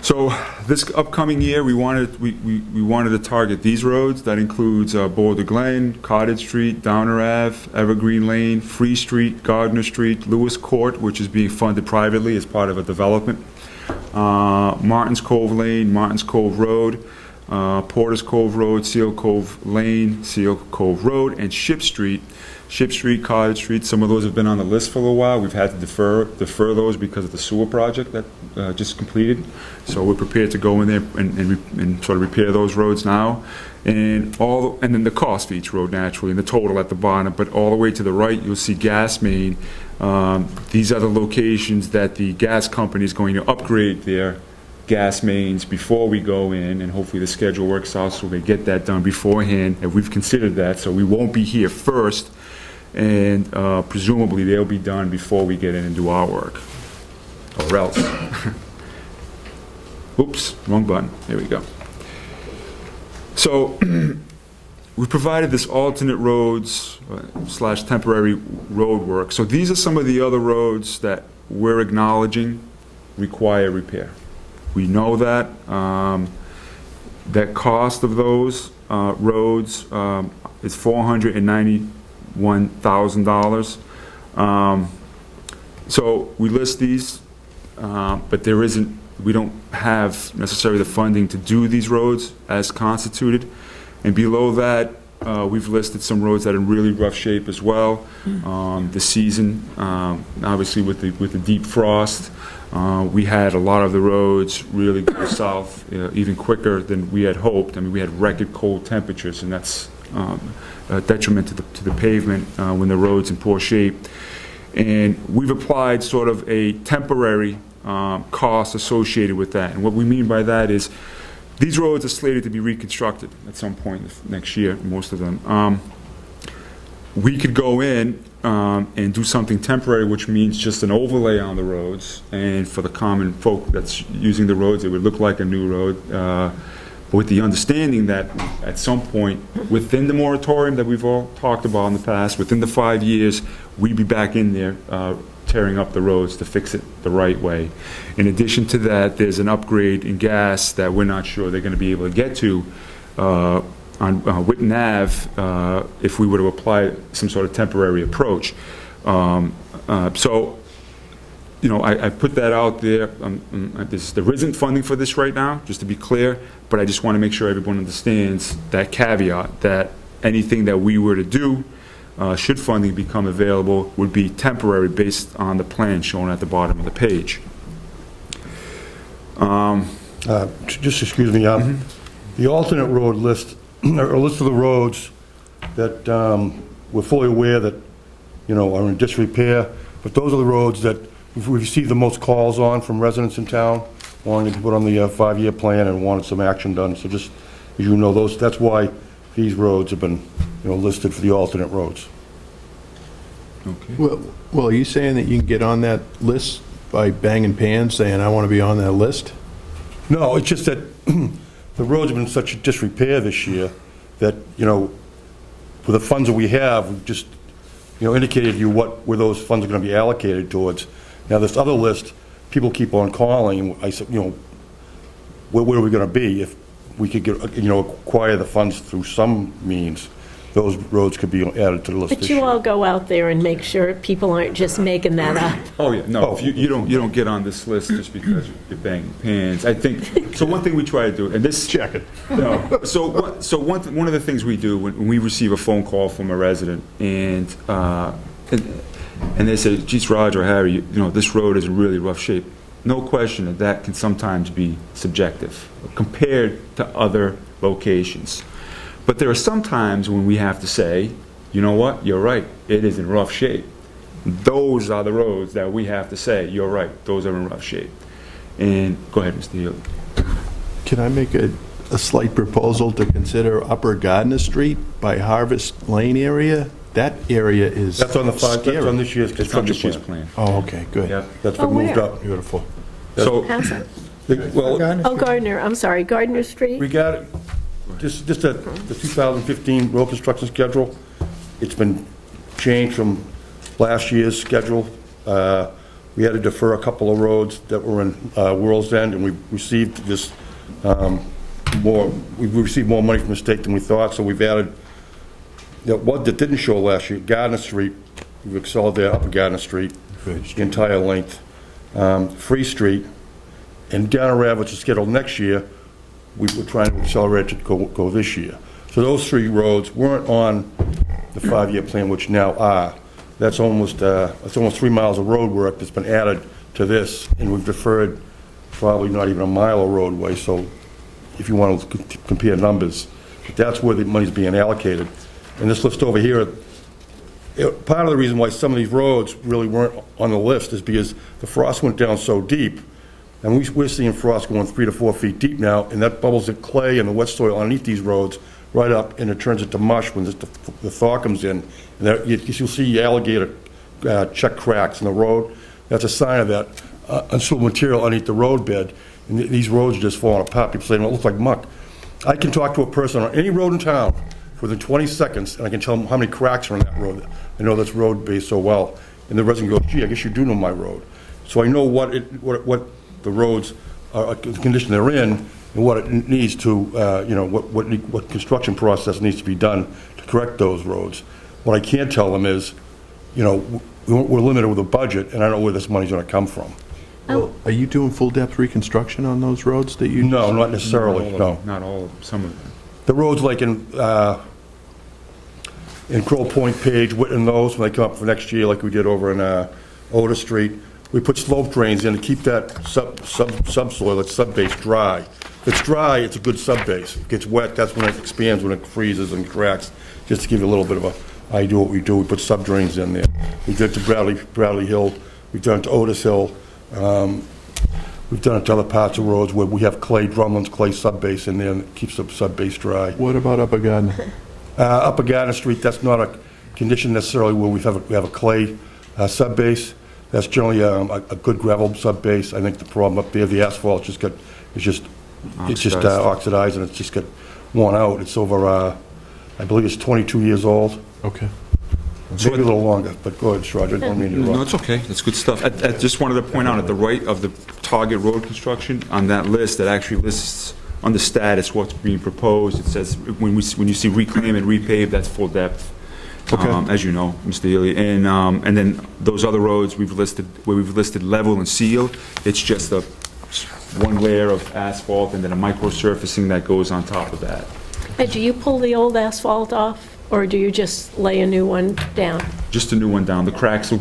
So this upcoming year, we wanted to target these roads. That includes Boulder Glen, Cottage Street, Downer Ave, Evergreen Lane, Free Street, Gardner Street, Lewis Court, which is being funded privately as part of a development, Martins Cove Lane, Martins Cove Road, Porter's Cove Road, Seal Cove Lane, Seal Cove Road, and Ship Street, Cottage Street. Some of those have been on the list for a little while. We've had to defer those because of the sewer project that just completed. So we're prepared to go in there and sort of repair those roads now. And then the cost for each road, naturally, and the total at the bottom. But all the way to the right, you'll see gas main. These are the locations that the gas company is going to upgrade their gas mains before we go in, and hopefully the schedule works out so they get that done beforehand, and we've considered that, so we won't be here first, and presumably they'll be done before we get in and do our work, or else. Oops, wrong button. There we go. So we provided this alternate roads / temporary road work. So these are some of the other roads that we're acknowledging require repair. We know that that cost of those roads is $491,000. So we list these, but we don't have necessarily the funding to do these roads as constituted. And below that, we've listed some roads that are in really rough shape as well. The season, obviously with the deep frost, we had a lot of the roads really go south even quicker than we had hoped. I mean, we had record cold temperatures, and that's a detriment to the pavement when the road's in poor shape. And we've applied sort of a temporary cost associated with that. And what we mean by that is these roads are slated to be reconstructed at some point next year, most of them. We could go in and do something temporary, which means just an overlay on the roads, and for the common folk that's using the roads, it would look like a new road, with the understanding that at some point within the moratorium that we've all talked about in the past, within the 5 years, we'd be back in there tearing up the roads to fix it the right way. In addition to that, there's an upgrade in gas that we're not sure they're going to be able to get to on Whitten Ave if we were to apply some sort of temporary approach. So, you know, I put that out there. There isn't funding for this right now, just to be clear, but I just want to make sure everyone understands that caveat, that anything that we were to do, should funding become available, would be temporary based on the plan shown at the bottom of the page. Just excuse me, the alternate road list, or a list of the roads that we're fully aware that, you know, are in disrepair, but those are the roads that we've received the most calls on from residents in town, wanting to put on the 5-year plan and wanted some action done. So just, as you know, that's why these roads have been, you know, listed for the alternate roads. Okay. Well, are you saying that you can get on that list by banging pans, saying, I want to be on that list? No, it's just that the roads have been in such disrepair this year that, you know, with the funds that we have, we've just, you know, indicated to you where those funds are going to be allocated towards. Now, this other list, people keep on calling, and I said, you know, where are we going to be if we could get, you know, acquire the funds through some means? those roads could be added to the list But this you year. all go out there and make sure people aren't just making that up. Oh, yeah, no, if you don't get on this list just because you're banging pans. I think, so one thing we try to do, and this. Check it. No, so one of the things we do when we receive a phone call from a resident and they say, geez, Roger or Harry, this road is in really rough shape. No question that can sometimes be subjective compared to other locations. But there are some times when we have to say, you know what, you're right, it is in rough shape. Those are the roads that we have to say, you're right, those are in rough shape. And go ahead, Mr. Healy. Can I make a slight proposal to consider Upper Gardner Street by Harvest Lane area? That area is That's on the scary. that's on this year's It's on this construction year's plan. plan. Oh, okay, good. Yeah. That's been moved where? up. Beautiful. So, How's that? Well, Oh, Gardner, I'm sorry, Gardner Street? we got, just the 2015 road construction schedule, it's been changed from last year's schedule. We had to defer a couple of roads that were in World's End, and we received this we received more money from the state than we thought, so we've added, what that didn't show last year, Gardner Street, we've excelled there, Upper Gardner Street, the entire length. Free Street, and Downer Ave, which is scheduled next year, we were trying to accelerate to go this year. So those three roads weren't on the 5-year plan, which now are. That's almost 3 miles of road work that's been added to this, and we've deferred probably not even a mile of roadway, so if you want to compare numbers, that's where the money's being allocated. And this list over here, part of the reason why some of these roads really weren't on the list is because the frost went down so deep, and we're seeing frost going 3 to 4 feet deep now, and that bubbles the clay and the wet soil underneath these roads right up, and it turns into mush when the thaw comes in. And you'll see alligator check cracks in the road. That's a sign of that unsuitable material underneath the road bed, and these roads are just falling apart. People say, well, it looks like muck. I can talk to a person on any road in town within 20 seconds, and I can tell them how many cracks are on that road. I know this road base so well. And the resident goes, gee, I guess you do know my road. So I know what the roads are, the condition they're in, and what it needs to, what construction process needs to be done to correct those roads. What I can't tell them is, we're limited with a budget, and I don't know where this money's going to come from. Well, are you doing full-depth reconstruction on those roads that you? No, not necessarily, no. Not all of them, some of them. The roads like in Crow Point, Page, Whitten, those, when they come up for next year, like we did over in Otis Street, we put slope drains in to keep that subsoil, that subbase dry. If it's dry, it's a good subbase. If it gets wet, that's when it expands, when it freezes and cracks. Just to give you a little bit of a idea what we do, we put sub drains in there. We did it to Bradley Hill, we've done it to Otis Hill. We've done it to other parts of roads where we have clay drumlins, clay subbase in there, and it keeps the subbase dry. What about Upper Gardner? Upper Gardner Street, that's not a condition necessarily where we have a clay subbase. That's generally a good gravel subbase. I think the problem up there, the asphalt is just oxidized, and it's just got worn out. It's over, I believe it's 22 years old. Okay. Maybe a little longer, but go ahead, Roger. I don't mean to interrupt. No, it's okay. That's good stuff. I just wanted to point out at the right of the target road construction, on that list, that actually lists on the status what's being proposed. It says, when you see reclaim and repave, that's full depth, as you know, Mr. Healy. And then those other roads we've listed, where we've listed level and seal, it's just one layer of asphalt and then a micro surfacing that goes on top of that. Hey, do you pull the old asphalt off, or do you just lay a new one down? Just a new one down. The cracks,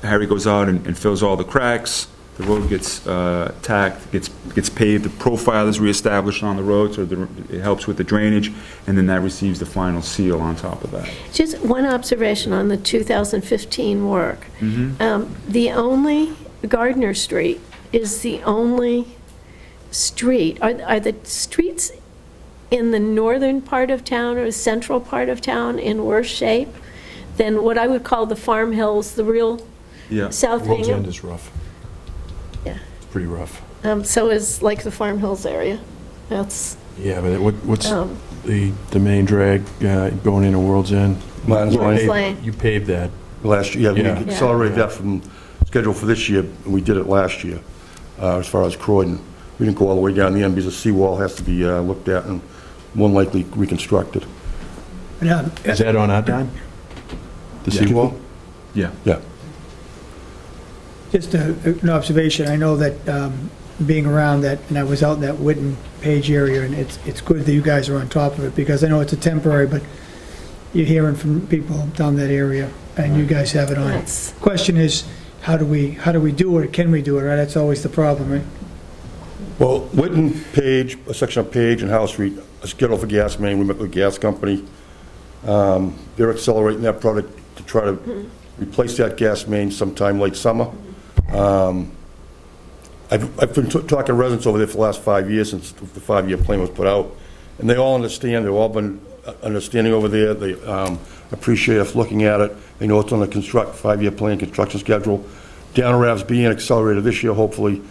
Harry goes out and fills all the cracks. The road gets tacked, gets paved. The profile is reestablished on the road, so it helps with the drainage, and then that receives the final seal on top of that. Just one observation on the 2015 work. The only, Gardner Street is the only street. Are the streets in the northern part of town or central part of town in worse shape than what I would call the Farm Hills, the real South World's Hingham? End is rough. Yeah. It's pretty rough. So is like the Farm Hills area. That's Yeah, but what's the main drag going into World's End? Lions Lane. You paved that. Last year, Yeah. we accelerated that from schedule for this year, and we did it last year, as far as Croydon. We didn't go all the way down the end because the seawall has to be looked at and more likely reconstructed. Is that on our dime? The seawall? Yeah. Yeah. Just an observation, I know that being around that, and I was out in that Witten Page area, and it's good that you guys are on top of it, because I know it's a temporary, but you're hearing from people down that area, and you guys have it on. Yes. Question is, how do we do it, or can we do it, right? That's always the problem, right? Well, Witten Page, a section of Page and House Street, a schedule for gas main, we met with the gas company. They're accelerating that project to try to replace that gas main sometime late summer. I've been talking to residents over there for the last 5 years since the 5-year plan was put out, and they all understand. They've all been understanding over there. They appreciate us looking at it. They know it's on the 5-year plan construction schedule. Down Rav's being accelerated this year, hopefully.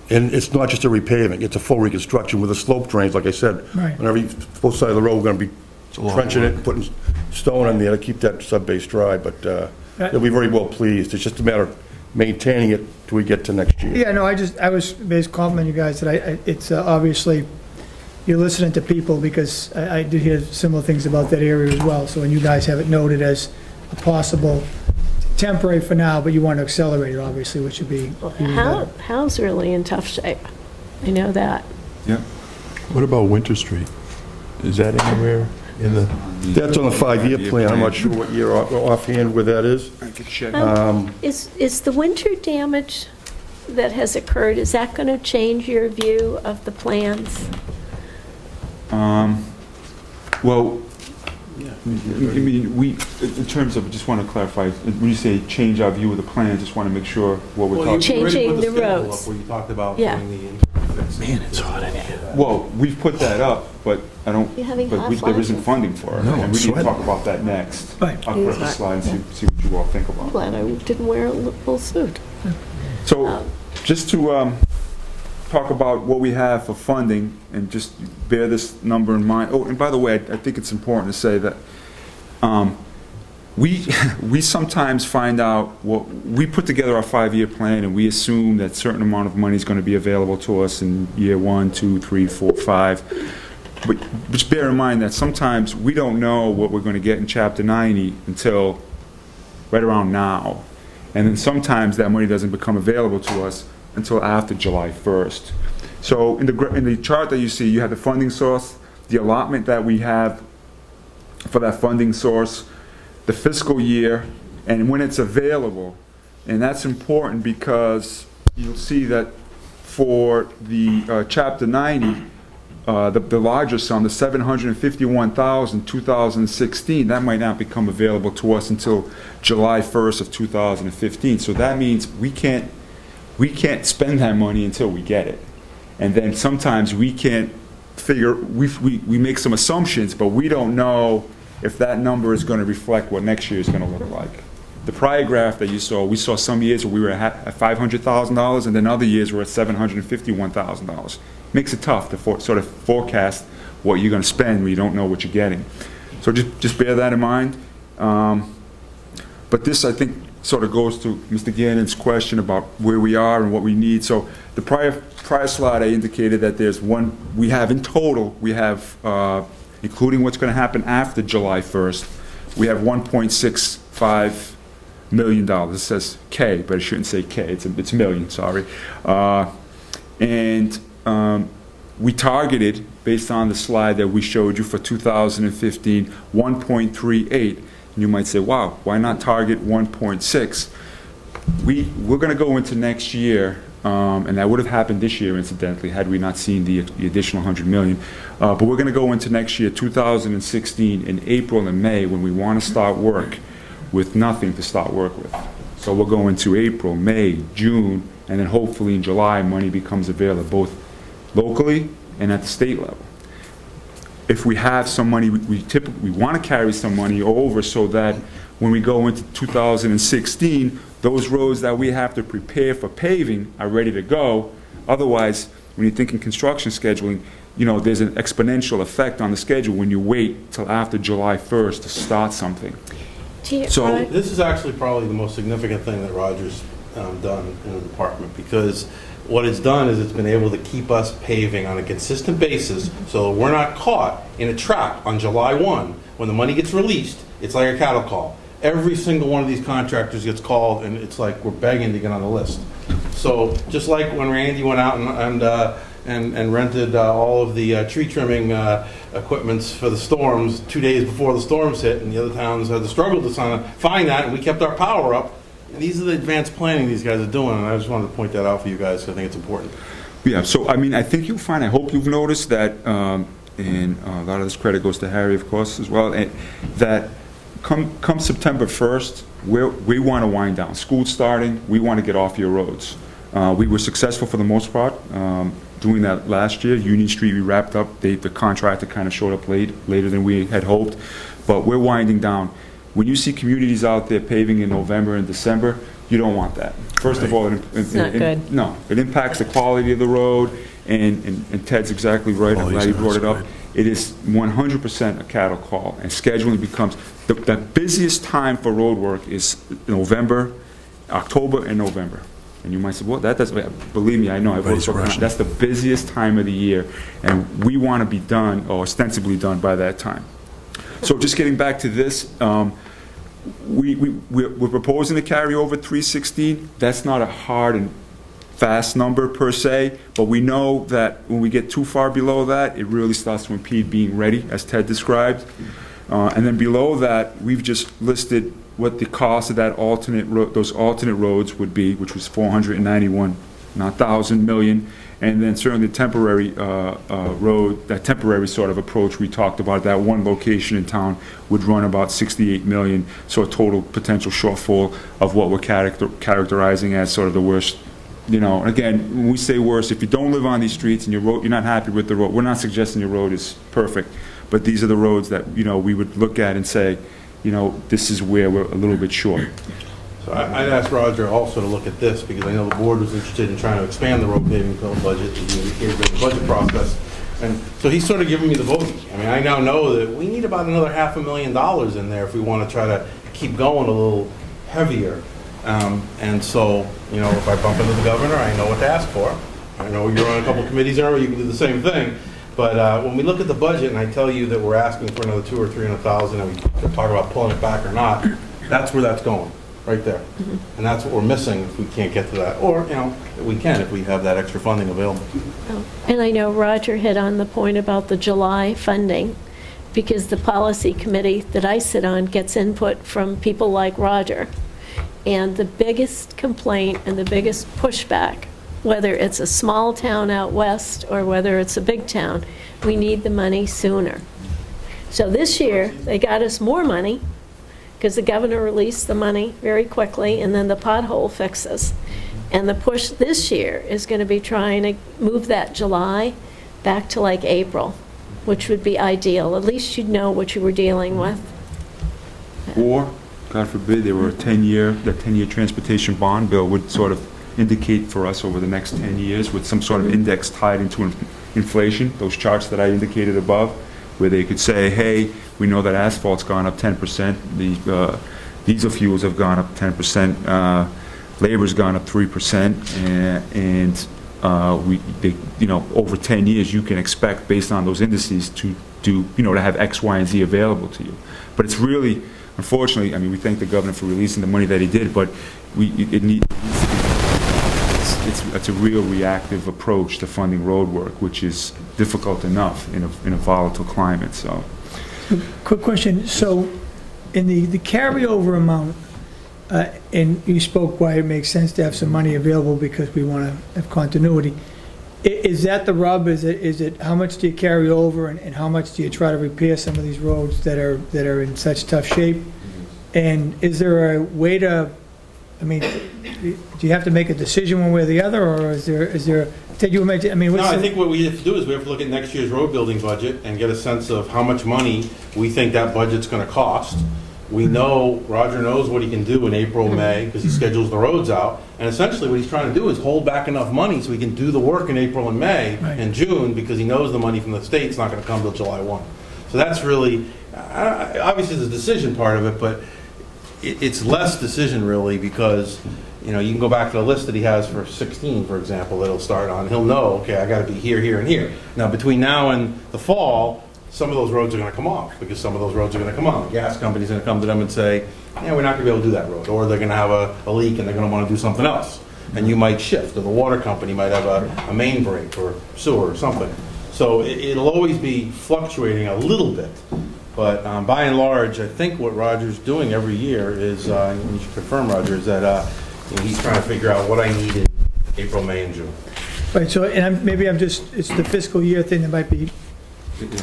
And it's not just a repaving, it's a full reconstruction with the slope drains, like I said. Right. On both sides of the road, we're going to be trenching it, putting stone in there to keep that sub-base dry, but they'll be very well pleased. It's just a matter of maintaining it till we get to next year. Yeah, no, I was basically complimenting you guys that it's obviously, you're listening to people, because I did hear similar things about that area as well, so when you guys have it noted as a possible temporary for now, but you want to accelerate it, obviously, which would be even better. Hal's really in tough shape. I know that. Yeah. What about Winter Street? Is that anywhere in the? That's on the 5-year plan. I'm not sure what year offhand where that is. I could check. Is the winter damage that has occurred, is that going to change your view of the plans? Well, I mean, in terms of, just want to clarify, when you say change our view of the plan, just want to make sure what we're talking about. Changing the roads. Where you talked about Yeah. doing the. Man, it's hot in here. Well, we've put that up, but I don't, You're having but hot there isn't flashes. funding for it. No, And I'm we need to sweating. talk about that next. Right. I'll put up the slide and see what you all think I'm about. glad I didn't wear a full suit. So, just to talk about what we have for funding, and just bear this number in mind. Oh, and by the way, I think it's important to say that we sometimes find out we put together our 5-year plan, and we assume that certain amount of money is going to be available to us in year 1, 2, 3, 4, 5. But just bear in mind that sometimes we don't know what we're going to get in Chapter 90 until right around now. And then sometimes that money doesn't become available to us until after July 1st. So in the chart that you see, you have the funding source, the allotment that we have for that funding source, the fiscal year, and when it's available. And that's important because you'll see that for the Chapter 90, the larger sum, the $751,000, 2016, that might not become available to us until July 1st of 2015. So that means we can't spend that money until we get it. And then sometimes we can't figure, we make some assumptions, but we don't know if that number is going to reflect what next year is going to look like. The prior graph that you saw, we saw some years where we were at $500,000, and then other years we're at $751,000. Makes it tough to sort of forecast what you're going to spend when you don't know what you're getting. So just bear that in mind. But this, I think, sort of goes to Mr. Gannon's question about where we are and what we need. So the prior slide, I indicated that there's we have in total, including what's going to happen after July 1st, we have $1.65 million. It says K, but it shouldn't say K. It's million, sorry. We targeted, based on the slide that we showed you for 2015, 1.38. And you might say, wow, why not target 1.6? We're going to go into next year, and that would have happened this year, incidentally, had we not seen the additional $100 million. But we're going to go into next year, 2016, in April and May, when we want to start work with nothing to start work with. So we'll go into April, May, June, and then hopefully in July, money becomes available, both locally and at the state level. If we have some money, we typically want to carry some money over so that when we go into 2016, those roads that we have to prepare for paving are ready to go. Otherwise, when you're thinking construction scheduling, there's an exponential effect on the schedule when you wait till after July 1st to start something. So this is actually probably the most significant thing that Roger's done in the department, because what it's done is it's been able to keep us paving on a consistent basis so we're not caught in a trap on July 1. When the money gets released, it's like a cattle call. Every single one of these contractors gets called, and it's like we're begging to get on the list. So just like when Randy went out and rented all of the tree trimming equipments for the storms 2 days before the storms hit, and the other towns had to struggle to find that, and we kept our power up. And these are the advanced planning these guys are doing, and I just wanted to point that out for you guys because I think it's important. Yeah, so I mean, I think you'll find, I hope you've noticed that, and a lot of this credit goes to Harry, of course, as well, and that come September 1st, we want to wind down. School's starting, we want to get off your roads. We were successful for the most part doing that last year. Union Street, we wrapped up. The contractor kind of showed up later than we had hoped, but we're winding down. When you see communities out there paving in November and December, you don't want that. First of all, It's not good. No, it impacts the quality of the road, and Ted's exactly right. I'm glad he brought it up. It is 100% a cattle call, and scheduling becomes the busiest time for road work is November, October, and November. And you might say, well, that doesn't, believe me, I know, I've worked for, that's the busiest time of the year, and we want to be done, or ostensibly done, by that time. So just getting back to this, we're proposing to carry over 316. That's not a hard and fast number per se, but we know that when we get too far below that, it really starts to impede being ready, as Ted described. And then below that, we've just listed what the cost of that those alternate roads would be, which was 491, not 1,000 million. And then certainly the temporary road, that temporary sort of approach we talked about, that one location in town would run about 68 million. So a total potential shortfall of what we're characterizing as sort of the worst. You know, again, when we say worse, if you don't live on these streets and you're not happy with the road, we're not suggesting your road is perfect, but these are the roads that, you know, we would look at and say, you know, this is where we're a little bit short. So I'd ask Roger also to look at this, because I know the board was interested in trying to expand the road paving budget and the budget process. And so he's sort of giving me the bogey. I mean, I now know that we need about another $500,000 in there if we want to try to keep going a little heavier. And so, you know, if I bump into the governor, I know what to ask for. I know you're on a couple committees there, you can do the same thing. But when we look at the budget and I tell you that we're asking for another $200,000 or $300,000, and we can talk about pulling it back or not, that's where that's going, right there. And that's what we're missing if we can't get to that. Or, you know, we can if we have that extra funding available. And I know Roger hit on the point about the July funding, because the policy committee that I sit on gets input from people like Roger. And the biggest complaint and the biggest pushback, whether it's a small town out west or whether it's a big town, we need the money sooner. So this year, they got us more money because the governor released the money very quickly, and then the pothole fixes. And the push this year is going to be trying to move that July back to like April, which would be ideal. At least you'd know what you were dealing with. Or, God forbid, there were a 10-year transportation bond bill would sort of indicate for us over the next 10 years with some sort of index tied into inflation, those charts that I indicated above, where they could say, hey, we know that asphalt's gone up 10%, the diesel fuels have gone up 10%, labor's gone up 3%, and you know, over 10 years you can expect, based on those indices, to have X, Y, and Z available to you. But it's really, unfortunately, I mean, we thank the governor for releasing the money that he did, but it's a real reactive approach to funding road work, which is difficult enough in a volatile climate. So, quick question. So, in the carryover amount, and you spoke why it makes sense to have some money available because we want to have continuity. Is that the rub? Is it how much do you carry over, and how much do you try to repair some of these roads that are in such tough shape? And is there a way to, I mean, do you have to make a decision one way or the other, or is there? Did you imagine? I mean, no. I think what we have to do is we have to look at next year's road building budget and get a sense of how much money we think that budget's going to cost. We know Roger knows what he can do in April, May, because he schedules the roads out. And essentially what he's trying to do is hold back enough money so he can do the work in April and May and June, because he knows the money from the state's not going to come till July 1. So that's really, obviously there's a decision part of it, but it's less decision really, because you know, you can go back to the list that he has for 16, for example, that he'll start on. He'll know, okay, I got to be here, here, and here. Now, between now and the fall, some of those roads are going to come off, because some of those roads are going to come on. The gas company's going to come to them and say, yeah, we're not going to be able to do that road. Or they're going to have a leak and they're going to want to do something else. And you might shift, or the water company might have a main break or sewer or something. So it'll always be fluctuating a little bit. But by and large, I think what Roger's doing every year is, and you should confirm, Roger, is that he's trying to figure out what I need in April, May, and June. Right, so, and maybe it's the fiscal year thing that might be,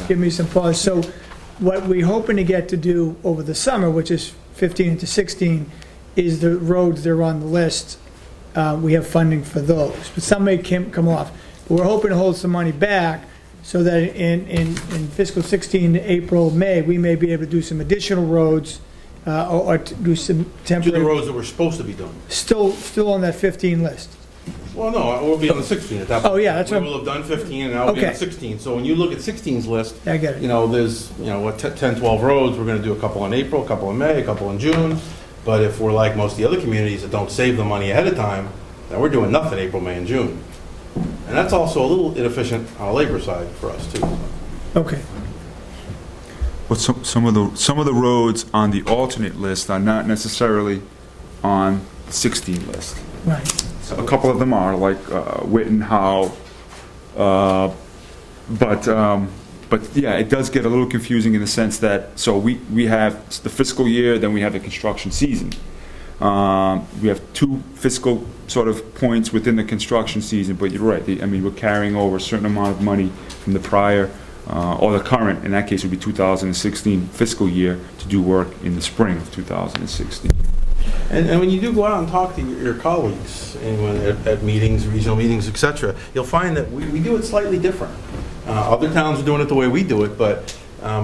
give me some pause. So what we're hoping to get to do over the summer, which is 15 into 16, is the roads that are on the list. We have funding for those, but some may come off. But we're hoping to hold some money back so that in fiscal 16, April, May, we may be able to do some additional roads or to do some temporary. Do the roads that we're supposed to be doing. Still on that 15 list. Well, no, we'll be on the 16 at that point. Oh, yeah, that's we what will have done 15, and now we'll be on Okay. 16. So when you look at 16's list, I get it. you know, there's, you know, what, 10, 12 roads. We're going to do a couple in April, a couple in May, a couple in June. But if we're like most of the other communities that don't save the money ahead of time, then we're doing nothing April, May, and June. And that's also a little inefficient on the labor side for us, too. Okay. But some of the roads on the alternate list are not necessarily on the 16 list. Right. So a couple of them are, like Witten, Howe, but yeah, it does get a little confusing in the sense that, so we have the fiscal year, then we have the construction season. We have two fiscal sort of points within the construction season, but you're right, I mean, we're carrying over a certain amount of money from the prior, or the current, in that case would be 2016 fiscal year, to do work in the spring of 2016. And when you do go out and talk to your colleagues at meetings, regional meetings, et cetera, you'll find that we do it slightly different. Other towns are doing it the way we do it, but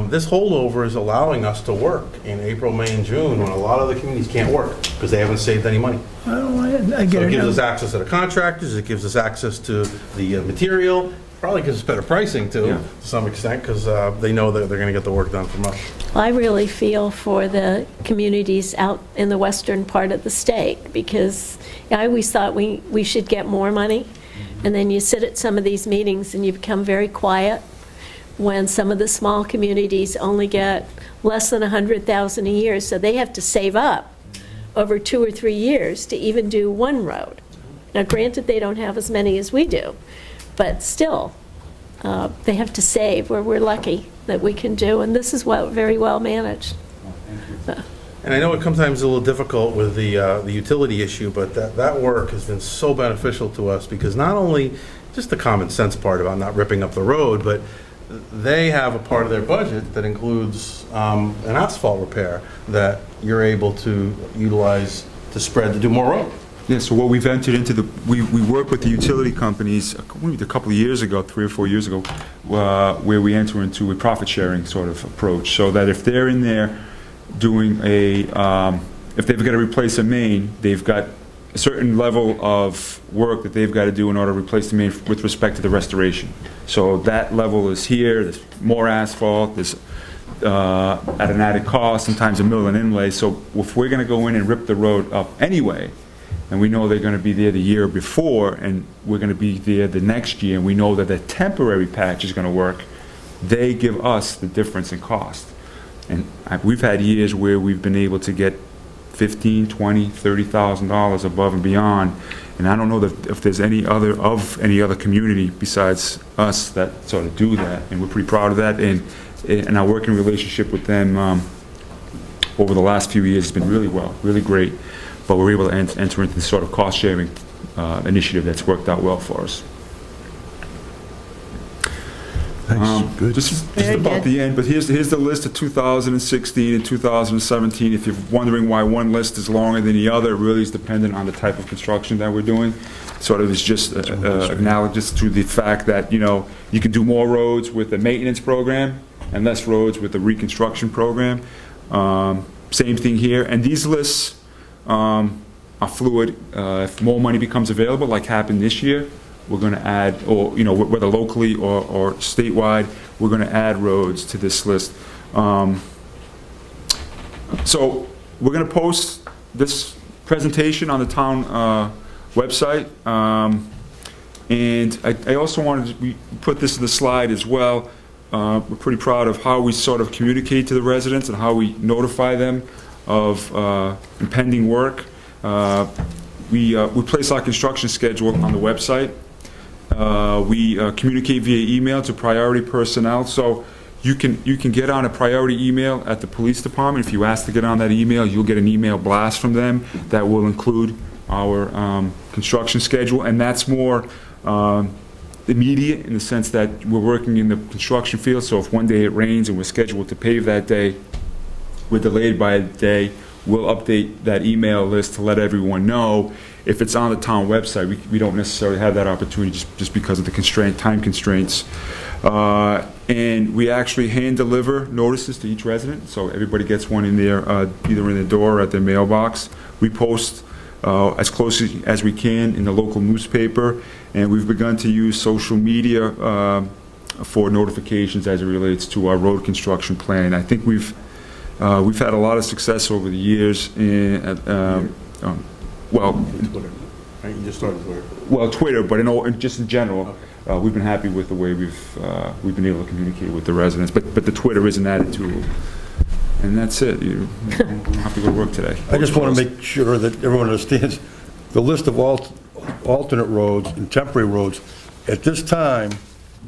this holdover is allowing us to work in April, May, and June when a lot of the communities can't work because they haven't saved any money. I get So it. it gives us access to the contractors, it gives us access to the material, probably gives us better pricing too, to some extent, because they know that they're going to get the work done from us. I really feel for the communities out in the western part of the state, because I always thought we should get more money, and then you sit at some of these meetings and you become very quiet when some of the small communities only get less than $100,000 a year, so they have to save up over 2 or 3 years to even do one road. Now, granted, they don't have as many as we do, but still, they have to save, where we're lucky that we can do, and this is very well managed. And I know it sometimes is a little difficult with the utility issue, but that work has been so beneficial to us, because not only just the common sense part about not ripping up the road, but they have a part of their budget that includes an asphalt repair that you're able to utilize to spread to do more road. Yeah, so what we've entered into, we work with the utility companies a couple of years ago, 3 or 4 years ago, where we enter into a profit-sharing sort of approach, so that if they're in there doing if they've got to replace a main, they've got a certain level of work that they've got to do in order to replace the main with respect to the restoration. So that level is here, there's more asphalt, there's at an added cost, sometimes a mill and inlay. So if we're going to go in and rip the road up anyway, and we know they're going to be there the year before, and we're going to be there the next year, and we know that the temporary patch is going to work, they give us the difference in cost. And we've had years where we've been able to get $15,000, $20,000, $30,000 above and beyond, and I don't know if there's any other community besides us that sort of do that, and we're pretty proud of that. And our working relationship with them over the last few years has been really great. But we're able to enter into this sort of cost-sharing initiative that's worked out well for us. Good. Just about the end, but here's the list of 2016 and 2017. If you're wondering why one list is longer than the other, it really is dependent on the type of construction that we're doing. Sort of is just analogous to the fact that, you know, you can do more roads with a maintenance program and less roads with a reconstruction program. Same thing here, and these lists are fluid. If more money becomes available, like happened this year, we're going to add, or you know, whether locally or statewide, we're going to add roads to this list. So we're going to post this presentation on the town website. And I also wanted to put this in the slide as well. We're pretty proud of how we sort of communicate to the residents and how we notify them of impending work. We place our construction schedule on the website. We communicate via email to priority personnel. So you can get on a priority email at the police department. If you ask to get on that email, you'll get an email blast from them that will include our construction schedule, and that's more immediate in the sense that we're working in the construction field. So if one day it rains and we're scheduled to pave that day, we're delayed by a day, we'll update that email list to let everyone know. If it's on the town website, we don't necessarily have that opportunity just because of the time constraints. And we actually hand deliver notices to each resident, so everybody gets one in there, either in the door or at their mailbox. We post as close as we can in the local newspaper, and we've begun to use social media for notifications as it relates to our road construction plan. I think we've had a lot of success over the years in, Twitter. Right? You just started Twitter. Well, Twitter, but just in general, we've been happy with the way we've been able to communicate with the residents. But the Twitter is an added tool, and that's it. You don't have to go to work today. I just want to make sure that everyone understands the list of alternate roads and temporary roads. At this time,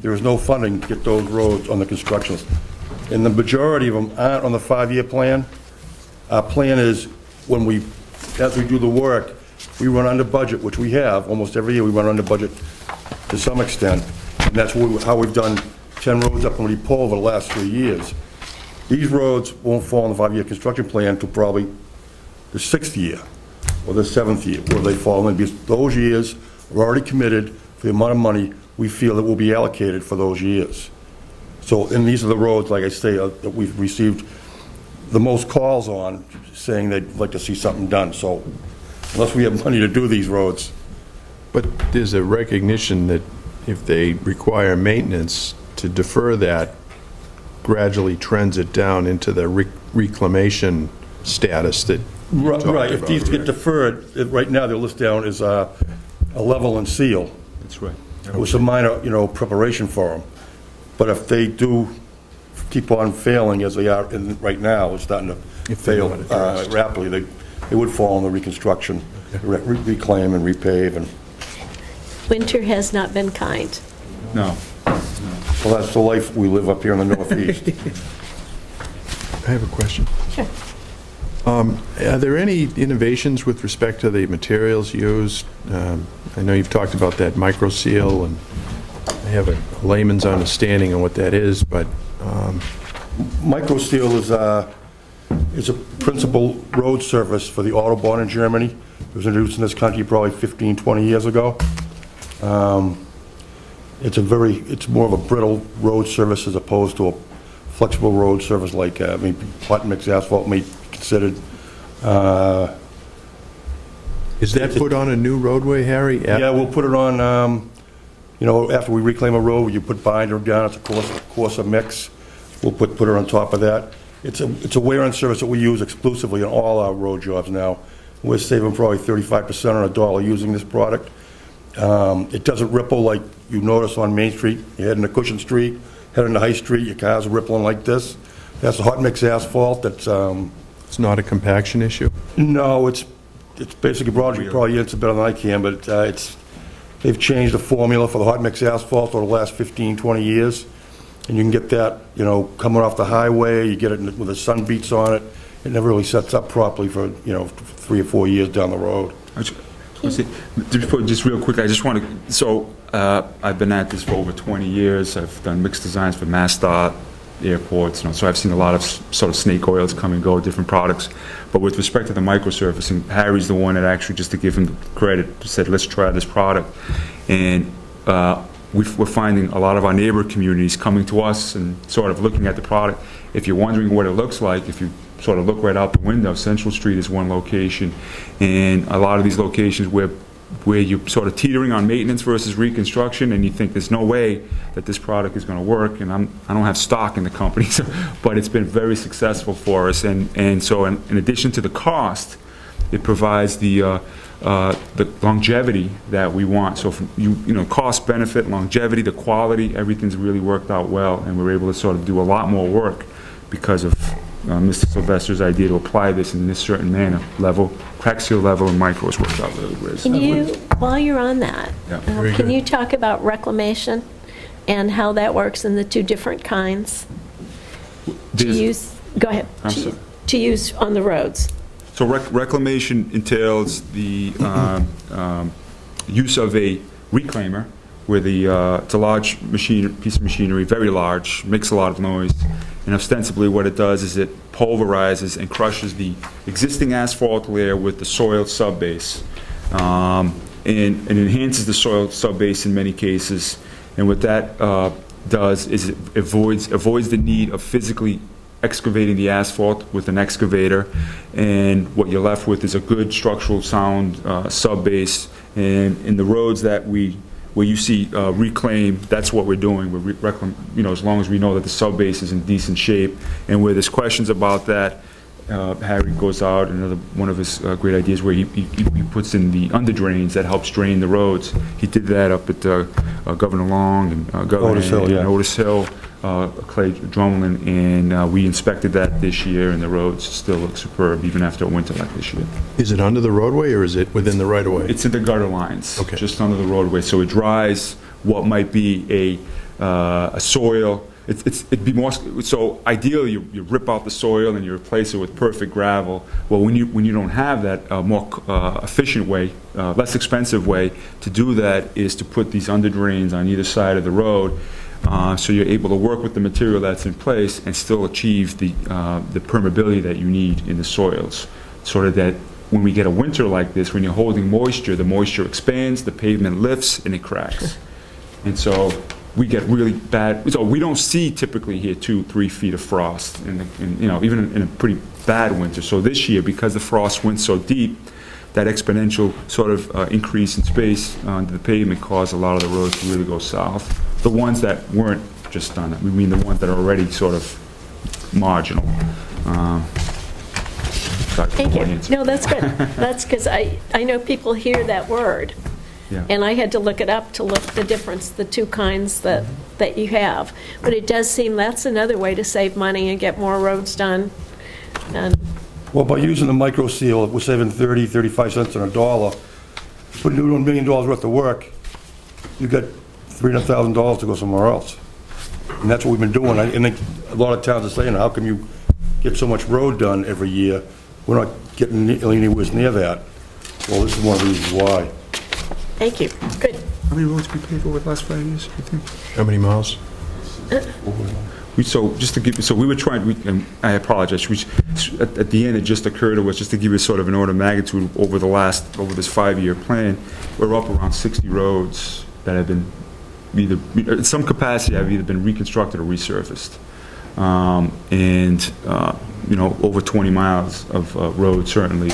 there is no funding to get those roads on the construction list. And the majority of them aren't on the 5-year plan. Our plan is as we do the work, we run under budget, which we have. Almost every year we run under budget to some extent. And that's how we've done 10 roads up in Lee Pole over the last 3 years. These roads won't fall in the 5-year construction plan until probably the 6th year or the 7th year, where they fall in, because those years are already committed for the amount of money we feel that will be allocated for those years. So, and these are the roads, like I say, that we've received the most calls on, saying they'd like to see something done. So, unless we have money to do these roads. But there's a recognition that if they require maintenance, to defer that gradually trends it down into the reclamation status that you talked Right, if about, these get deferred, right now they're listed down as a level and seal. That's right. With some minor, preparation for them. But if they do keep on failing as they are right now, it's starting to fail rapidly, they would fall in the reconstruction, reclaim and repave. And Winter has not been kind. No. well, that's the life we live up here in the Northeast. I have a question. Sure. Are there any innovations with respect to the materials used? I know you've talked about that micro seal, and I have a layman's understanding on what that is, but Micro seal is a principal road surface for the Autobahn in Germany. It was introduced in this country probably 15, 20 years ago. It's more of a brittle road surface as opposed to a flexible road surface like maybe hot mix asphalt may be considered. is that put on a new roadway, Harry? Yeah, we'll put it on, after we reclaim a road, you put binder down, it's a coarser mix. We'll put it on top of that. It's a wear-in service that we use exclusively on all our road jobs now. We're saving probably 35% on a dollar using this product. It doesn't ripple like you notice on Main Street. You head into Cushion Street, head into High Street, your car's rippling like this. That's a hot mix asphalt that's... it's not a compaction issue? No, it's basically, Roger probably answer better than I can, but they've changed the formula for the hot mix asphalt over the last 15, 20 years. And you can get that, coming off the highway, you get it with the sun beats on it. It never really sets up properly for, 3 or 4 years down the road. Just real quick, I just want to, so I've been at this for over 20 years. I've done mixed designs for MassDOT, airports, so I've seen a lot of sort of snake oils come and go, different products. But with respect to the microsurfacing, Harry's the one that actually, just to give him credit, said, let's try this product. And we're finding a lot of our neighbor communities coming to us and sort of looking at the product. If you're wondering what it looks like, if you sort of look right out the window, Central Street is one location, and a lot of these locations where you're sort of teetering on maintenance versus reconstruction, and you think there's no way that this product is going to work, and I don't have stock in the company, but it's been very successful for us, and so in addition to the cost, It provides the longevity that we want. So from cost, benefit, longevity, the quality, everything's really worked out well, and we're able to sort of do a lot more work because of Mr. Sylvester's idea to apply this in this certain manner. Crack seal level, and micros worked out really great. Can you, while you're on that, can you talk about reclamation and how that works in the two different kinds to use? Go ahead. To use on the roads. So reclamation entails the use of a reclaimer, where it's a large piece of machinery, very large, makes a lot of noise, and ostensibly what it does is it pulverizes and crushes the existing asphalt layer with the soil subbase, and enhances the soil subbase in many cases. And what that does is it avoids the need of physically excavating the asphalt with an excavator, and what you're left with is a good structural sound subbase. And in the roads where you see reclaim, that's what we're doing. As long as we know that the subbase is in decent shape. And where there's questions about that, Harry goes out, another one of his great ideas, where he puts in the under drains that helps drain the roads. He did that up at Governor Long and Otis Hill, yeah. Otis Hill, Clay Drumlin, and we inspected that this year, and the roads still look superb even after a winter like this year. Is it under the roadway or is it within the right-of-way? It's in the gutter lines, okay, just under the roadway, so it dries what might be a soil. It'd be more, so ideally you rip out the soil and you replace it with perfect gravel. Well, when you don't have that, more efficient way, less expensive way to do that is to put these under drains on either side of the road, so you're able to work with the material that's in place and still achieve the permeability that you need in the soils, sort of that when we get a winter like this, when you're holding moisture, the moisture expands, the pavement lifts, and it cracks. And so we get really bad, so we don't see typically here 2-3 feet of frost, even in a pretty bad winter. So this year, because the frost went so deep, that exponential sort of increase in space onto the pavement caused a lot of the roads to really go south. The ones that weren't just done, we mean the ones that are already sort of marginal. Thank you. No, that's good. That's because I know people hear that word. Yeah. And I had to look it up to look the difference, the two kinds that you have. But it does seem that's another way to save money and get more roads done. And Well, by using the micro seal, we're saving 35 cents on a dollar. Putting $1 million worth of work, you get $300,000 to go somewhere else. And that's what we've been doing. I think a lot of towns are saying, how come you get so much road done every year? We're not getting anywhere near that. Well, this is one of the reasons why. thank you. Good. How many roads we paved over the last 5 years, you think? How many miles? We were trying, and I apologize, at the end, it just occurred to us, just to give you sort of an order of magnitude over this 5-year plan, we're up around 60 roads that have been either, in some capacity, have either been reconstructed or resurfaced. Over 20 miles of road, certainly.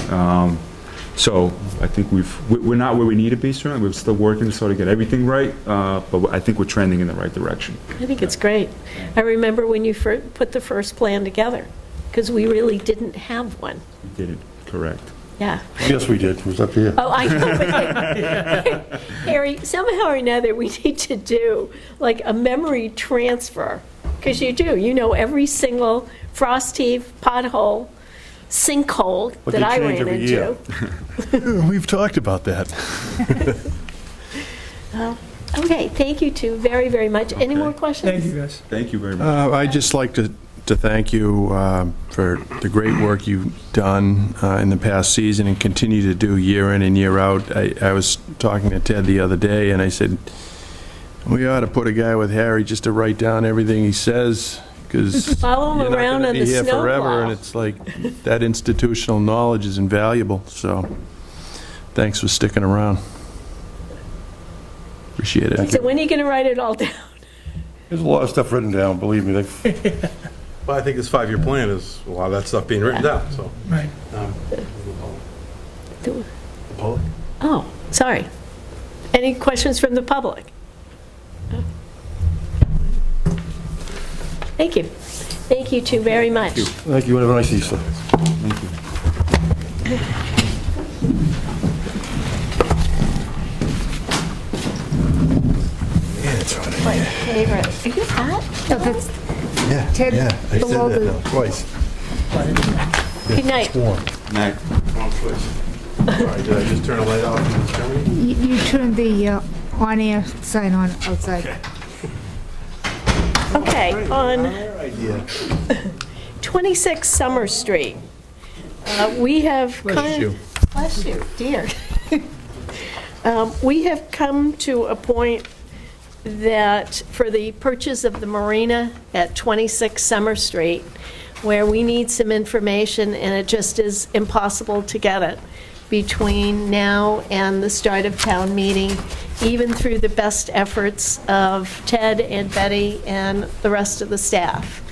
So I think we're not where we need to be, certainly. We're still working to sort of get everything right, but I think we're trending in the right direction. I think it's great. I remember when you put the first plan together, because we really didn't have one. We didn't, correct. Yeah. Yes, we did. It was up here. Oh, I know. But Harry, somehow or another, we need to do like a memory transfer, because you do. You know every single frost heave, pothole, sinkhole that I ran into. We've talked about that. Okay, thank you two very, very much. Any more questions? Thank you, guys. Thank you very much. I'd just like to thank you for the great work you've done in the past season and continue to do year in and year out. I was talking to Ted the other day, and I said, we ought to put a guy with Harry just to write down everything he says, because follow him around on the here snowplow forever, and it's like that institutional knowledge is invaluable. So thanks for sticking around. Appreciate it. So when are you going to write it all down? There's a lot of stuff written down, believe me. Well, I think this 5-year plan is a lot of that stuff being written down, so. Right. The public? Oh, sorry. Any questions from the public? Thank you. Thank you two very much. Thank you. Have a nice Easter. Thank you. it's Yeah, Ted, yeah, I said below that the- now twice. Good night. Night. Wrong switch. Sorry, did I just turn a light off in this company? you turned the on-air sign on outside. Okay, on Idea. 26 Summer Street, we have Bless you. Bless you, dear. We have come to a point that for the purchase of the marina at 26 Summer Street, where we need some information, and it just is impossible to get it between now and the start of town meeting, even through the best efforts of Ted and Betty and the rest of the staff.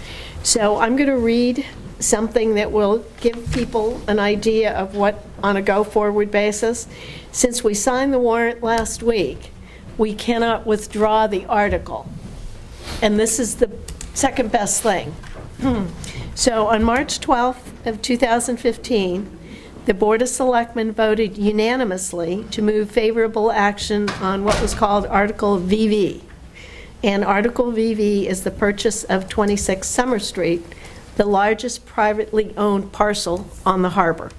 So I'm going to read something that will give people an idea of what, on a go-forward basis. Since we signed the warrant last week, we cannot withdraw the article. And this is the second best thing. So on March 12th of 2015, the Board of Selectmen voted unanimously to move favorable action on what was called Article VV. And Article VV is the purchase of 26 Summer Street, the largest privately owned parcel on the harbor.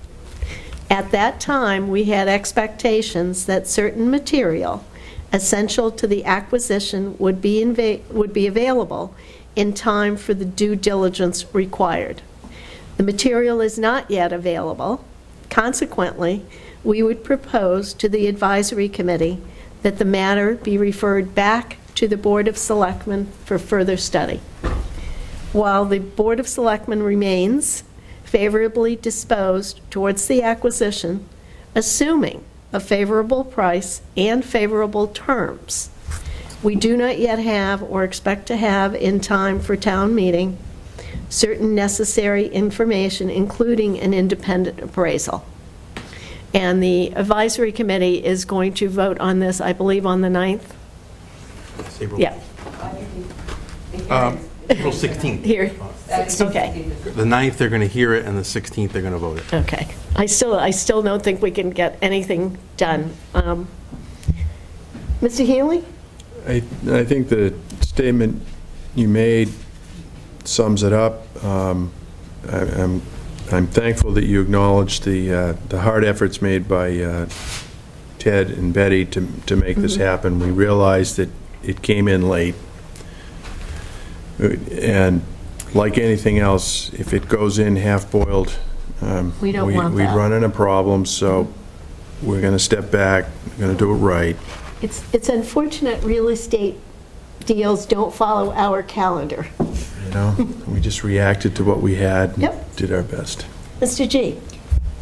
At that time, we had expectations that certain material essential to the acquisition would be available in time for the due diligence required. The material is not yet available. Consequently, we would propose to the advisory committee that the matter be referred back to the Board of Selectmen for further study. While the Board of Selectmen remains favorably disposed towards the acquisition, assuming a favorable price and favorable terms, we do not yet have or expect to have in time for town meeting certain necessary information, including an independent appraisal. And the advisory committee is going to vote on this, I believe, on the 9th? Yeah. April 16th. Here. Okay. The 9th, they're going to hear it, and the 16th, they're going to vote it. Okay. I still don't think we can get anything done. Mr. Healy? I think the statement you made sums it up. I'm thankful that you acknowledged the hard efforts made by Ted and Betty to make this happen. We realized that it came in late. And like anything else, if it goes in half-boiled, We don't want we'd that. run into problems, so we're going to step back, we're going to do it right. It's unfortunate real estate deals don't follow our calendar. You know, we just reacted to what we had and did our best. Mr. G?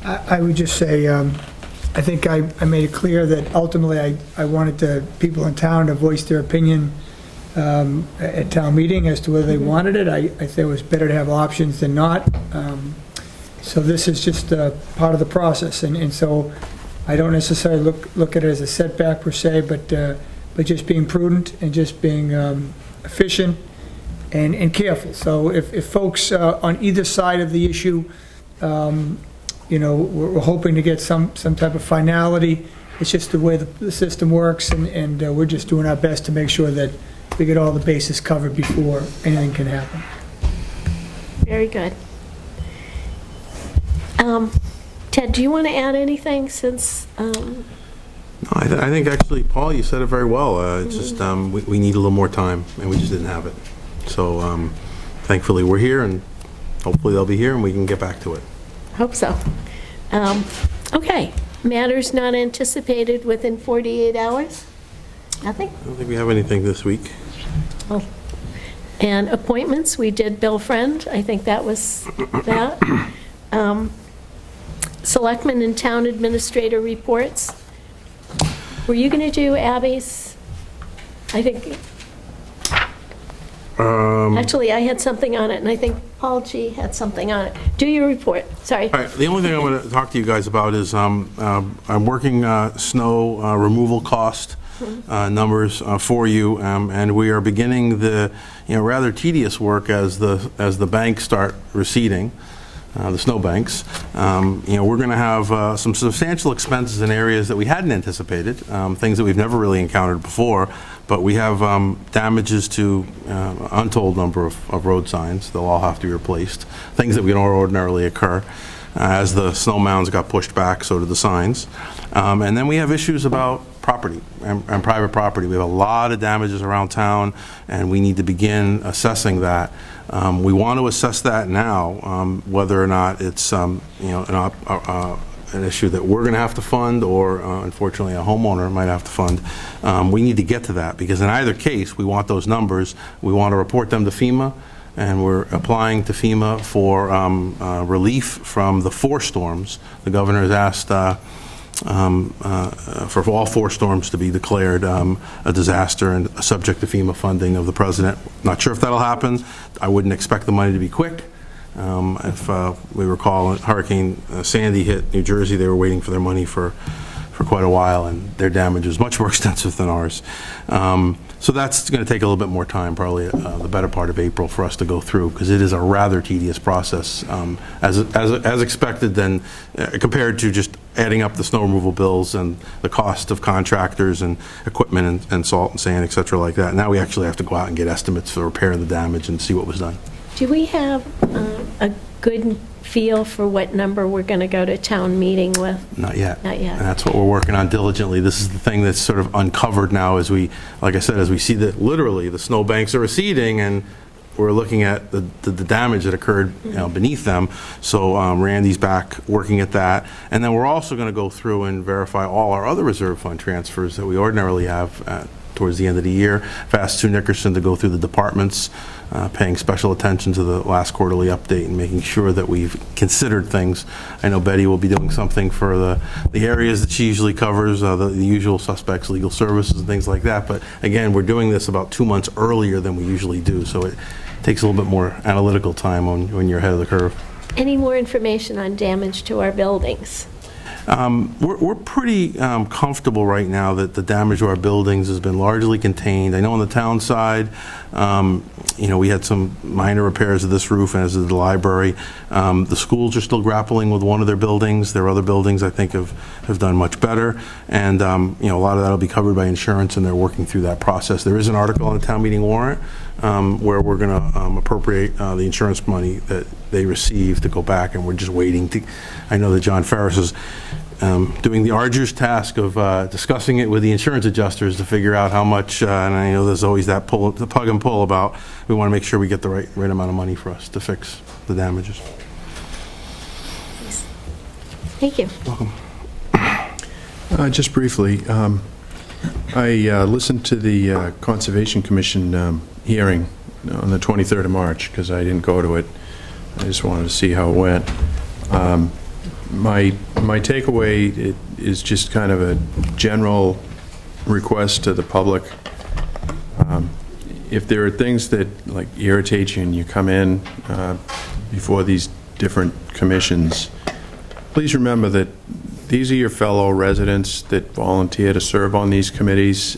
I would just say, I think I made it clear that ultimately I wanted the people in town to voice their opinion at town meeting as to whether they wanted it. I think it was better to have options than not. So this is just part of the process, and so I don't necessarily look at it as a setback per se, but just being prudent and just being efficient and careful. So if folks on either side of the issue, you know, we're hoping to get some type of finality. It's just the way the system works, and we're just doing our best to make sure that we get all the bases covered before anything can happen. Very good. Ted, do you want to add anything since? No, I think actually, Paul, you said it very well. It's just we need a little more time, and we just didn't have it. So thankfully, we're here, and hopefully they'll be here, and we can get back to it. Hope so. Okay, matters not anticipated within 48 hours? Nothing? I don't think we have anything this week. Oh. And appointments, we did Bill Friend. I think that was that. Selectmen and town administrator reports. Were you going to do Abby's? I think. Actually, I had something on it, and I think Paul G. had something on it. Do your report. Sorry. All right, the only thing I want to talk to you guys about is I'm working snow removal cost numbers for you, and we are beginning the rather tedious work as the banks start receding. the snowbanks. We're going to have some substantial expenses in areas that we hadn't anticipated, things that we've never really encountered before, but we have damages to untold number of road signs. They'll all have to be replaced, things that would ordinarily occur. As the snow mounds got pushed back, so did the signs. And then we have issues about property and private property. We have a lot of damages around town, and we need to begin assessing that. We want to assess that now, whether or not it's an issue that we're going to have to fund, or unfortunately a homeowner might have to fund. We need to get to that, because in either case, we want those numbers. We want to report them to FEMA, and we're applying to FEMA for relief from the 4 storms. The governor has asked for all 4 storms to be declared a disaster and subject to FEMA funding of the president. Not sure if that'll happen. I wouldn't expect the money to be quick. If we recall, Hurricane Sandy hit New Jersey, they were waiting for their money for quite a while, and their damage was much more extensive than ours. So that's going to take a little bit more time, probably the better part of April, for us to go through, because it is a rather tedious process, as expected, then compared to just adding up the snow removal bills and the cost of contractors and equipment and salt and sand, et cetera, like that. Now we actually have to go out and get estimates for repair of the damage and see what was done. Do we have a good feel for what number we're going to go to town meeting with? Not yet. Not yet. And that's what we're working on diligently. This is the thing that's sort of uncovered now, as we, like I said, as we see that literally the snow banks are receding, and we're looking at the damage that occurred beneath them. So Randy's back working at that. And then we're also going to go through and verify all our other reserve fund transfers that we ordinarily have towards the end of the year. I've asked Sue Nickerson to go through the departments, paying special attention to the last quarterly update and making sure that we've considered things. I know Betty will be doing something for the areas that she usually covers, the usual suspects, legal services and things like that. But again, we're doing this about 2 months earlier than we usually do, so it takes a little bit more analytical time when you're ahead of the curve. Any more information on damage to our buildings? We're pretty comfortable right now that the damage to our buildings has been largely contained. I know on the town side, we had some minor repairs of this roof, as of the library. The schools are still grappling with one of their buildings. Their other buildings, I think, have done much better. And, a lot of that will be covered by insurance, and they're working through that process. There is an article on the town meeting warrant where we're going to appropriate the insurance money that they received to go back, and we're just waiting to. I know that John Ferris is doing the arduous task of discussing it with the insurance adjusters to figure out how much, and I know there's always that the plug and pull about, we want to make sure we get the right amount of money for us to fix the damages. Thank you. Welcome. Just briefly, I listened to the Conservation Commission hearing on the 23rd of March, because I didn't go to it. I just wanted to see how it went. My takeaway is just kind of a general request to the public. If there are things that irritate you and you come in before these different commissions, please remember that these are your fellow residents that volunteer to serve on these committees.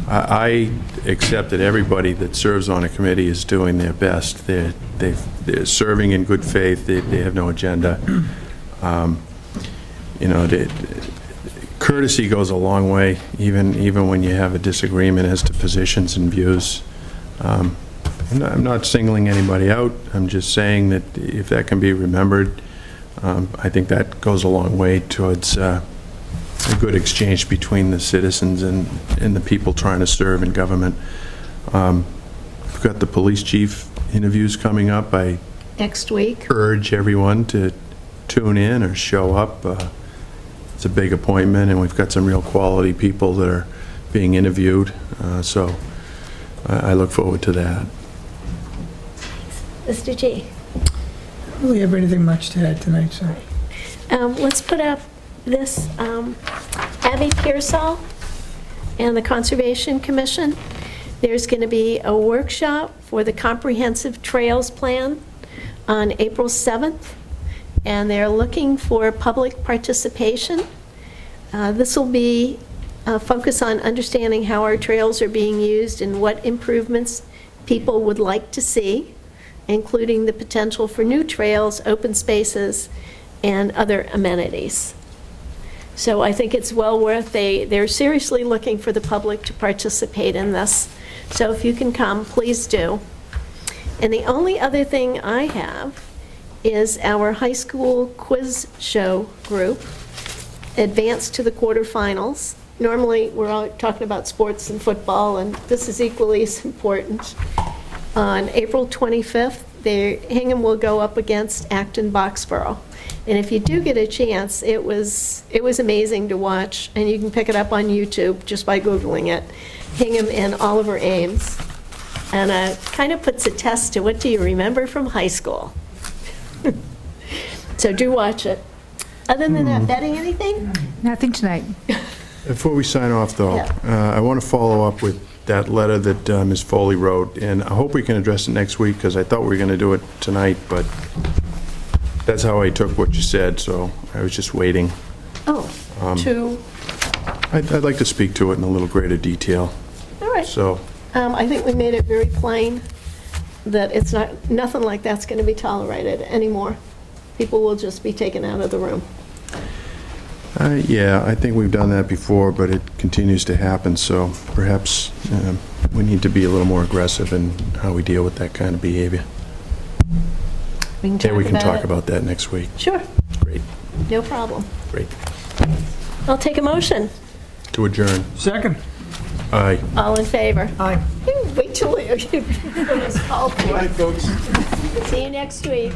I accept that everybody that serves on a committee is doing their best. They're serving in good faith. They have no agenda. Courtesy goes a long way, even when you have a disagreement as to positions and views. I'm not singling anybody out. I'm just saying that if that can be remembered, I think that goes a long way towards a good exchange between the citizens and the people trying to serve in government. We've got the police chief interviews coming up. I Next week. urge everyone to tune in or show up. It's a big appointment, and we've got some real quality people that are being interviewed, so I look forward to that. Mr. G. I don't really have anything much to add tonight, so. Let's put up this Abby Pearsall and the Conservation Commission. There's going to be a workshop for the Comprehensive Trails Plan on April 7th, and they're looking for public participation. This will be a focus on understanding how our trails are being used and what improvements people would like to see. including the potential for new trails, open spaces, and other amenities. So I think it's well worth, they're seriously looking for the public to participate in this. So if you can come, please do. And the only other thing I have is our high school quiz show group advanced to the quarterfinals. Normally, we're all talking about sports and football, and this is equally as important. On April 25th, Hingham will go up against Acton-Boxborough. And if you do get a chance, it was amazing to watch, and you can pick it up on YouTube just by Googling it, Hingham and Oliver Ames. And it kind of puts a test to what do you remember from high school. So do watch it. Other than that, betting anything? Nothing tonight. Before we sign off, though, I want to follow up with that letter that Ms. Foley wrote, and I hope we can address it next week, because I thought we were going to do it tonight, but that's how I took what you said, so I was just waiting. Oh, I'd like to speak to it in a little greater detail. All right. So I think we made it very plain that it's nothing like that's going to be tolerated anymore. People will just be taken out of the room. yeah, I think we've done that before, but it continues to happen, so perhaps we need to be a little more aggressive in how we deal with that kind of behavior. We can talk about that next week. Sure. Great. No problem. Great. I'll take a motion. To adjourn. Second. Aye. All in favor? Aye. Wait till it's called for. Good night, folks. See you next week.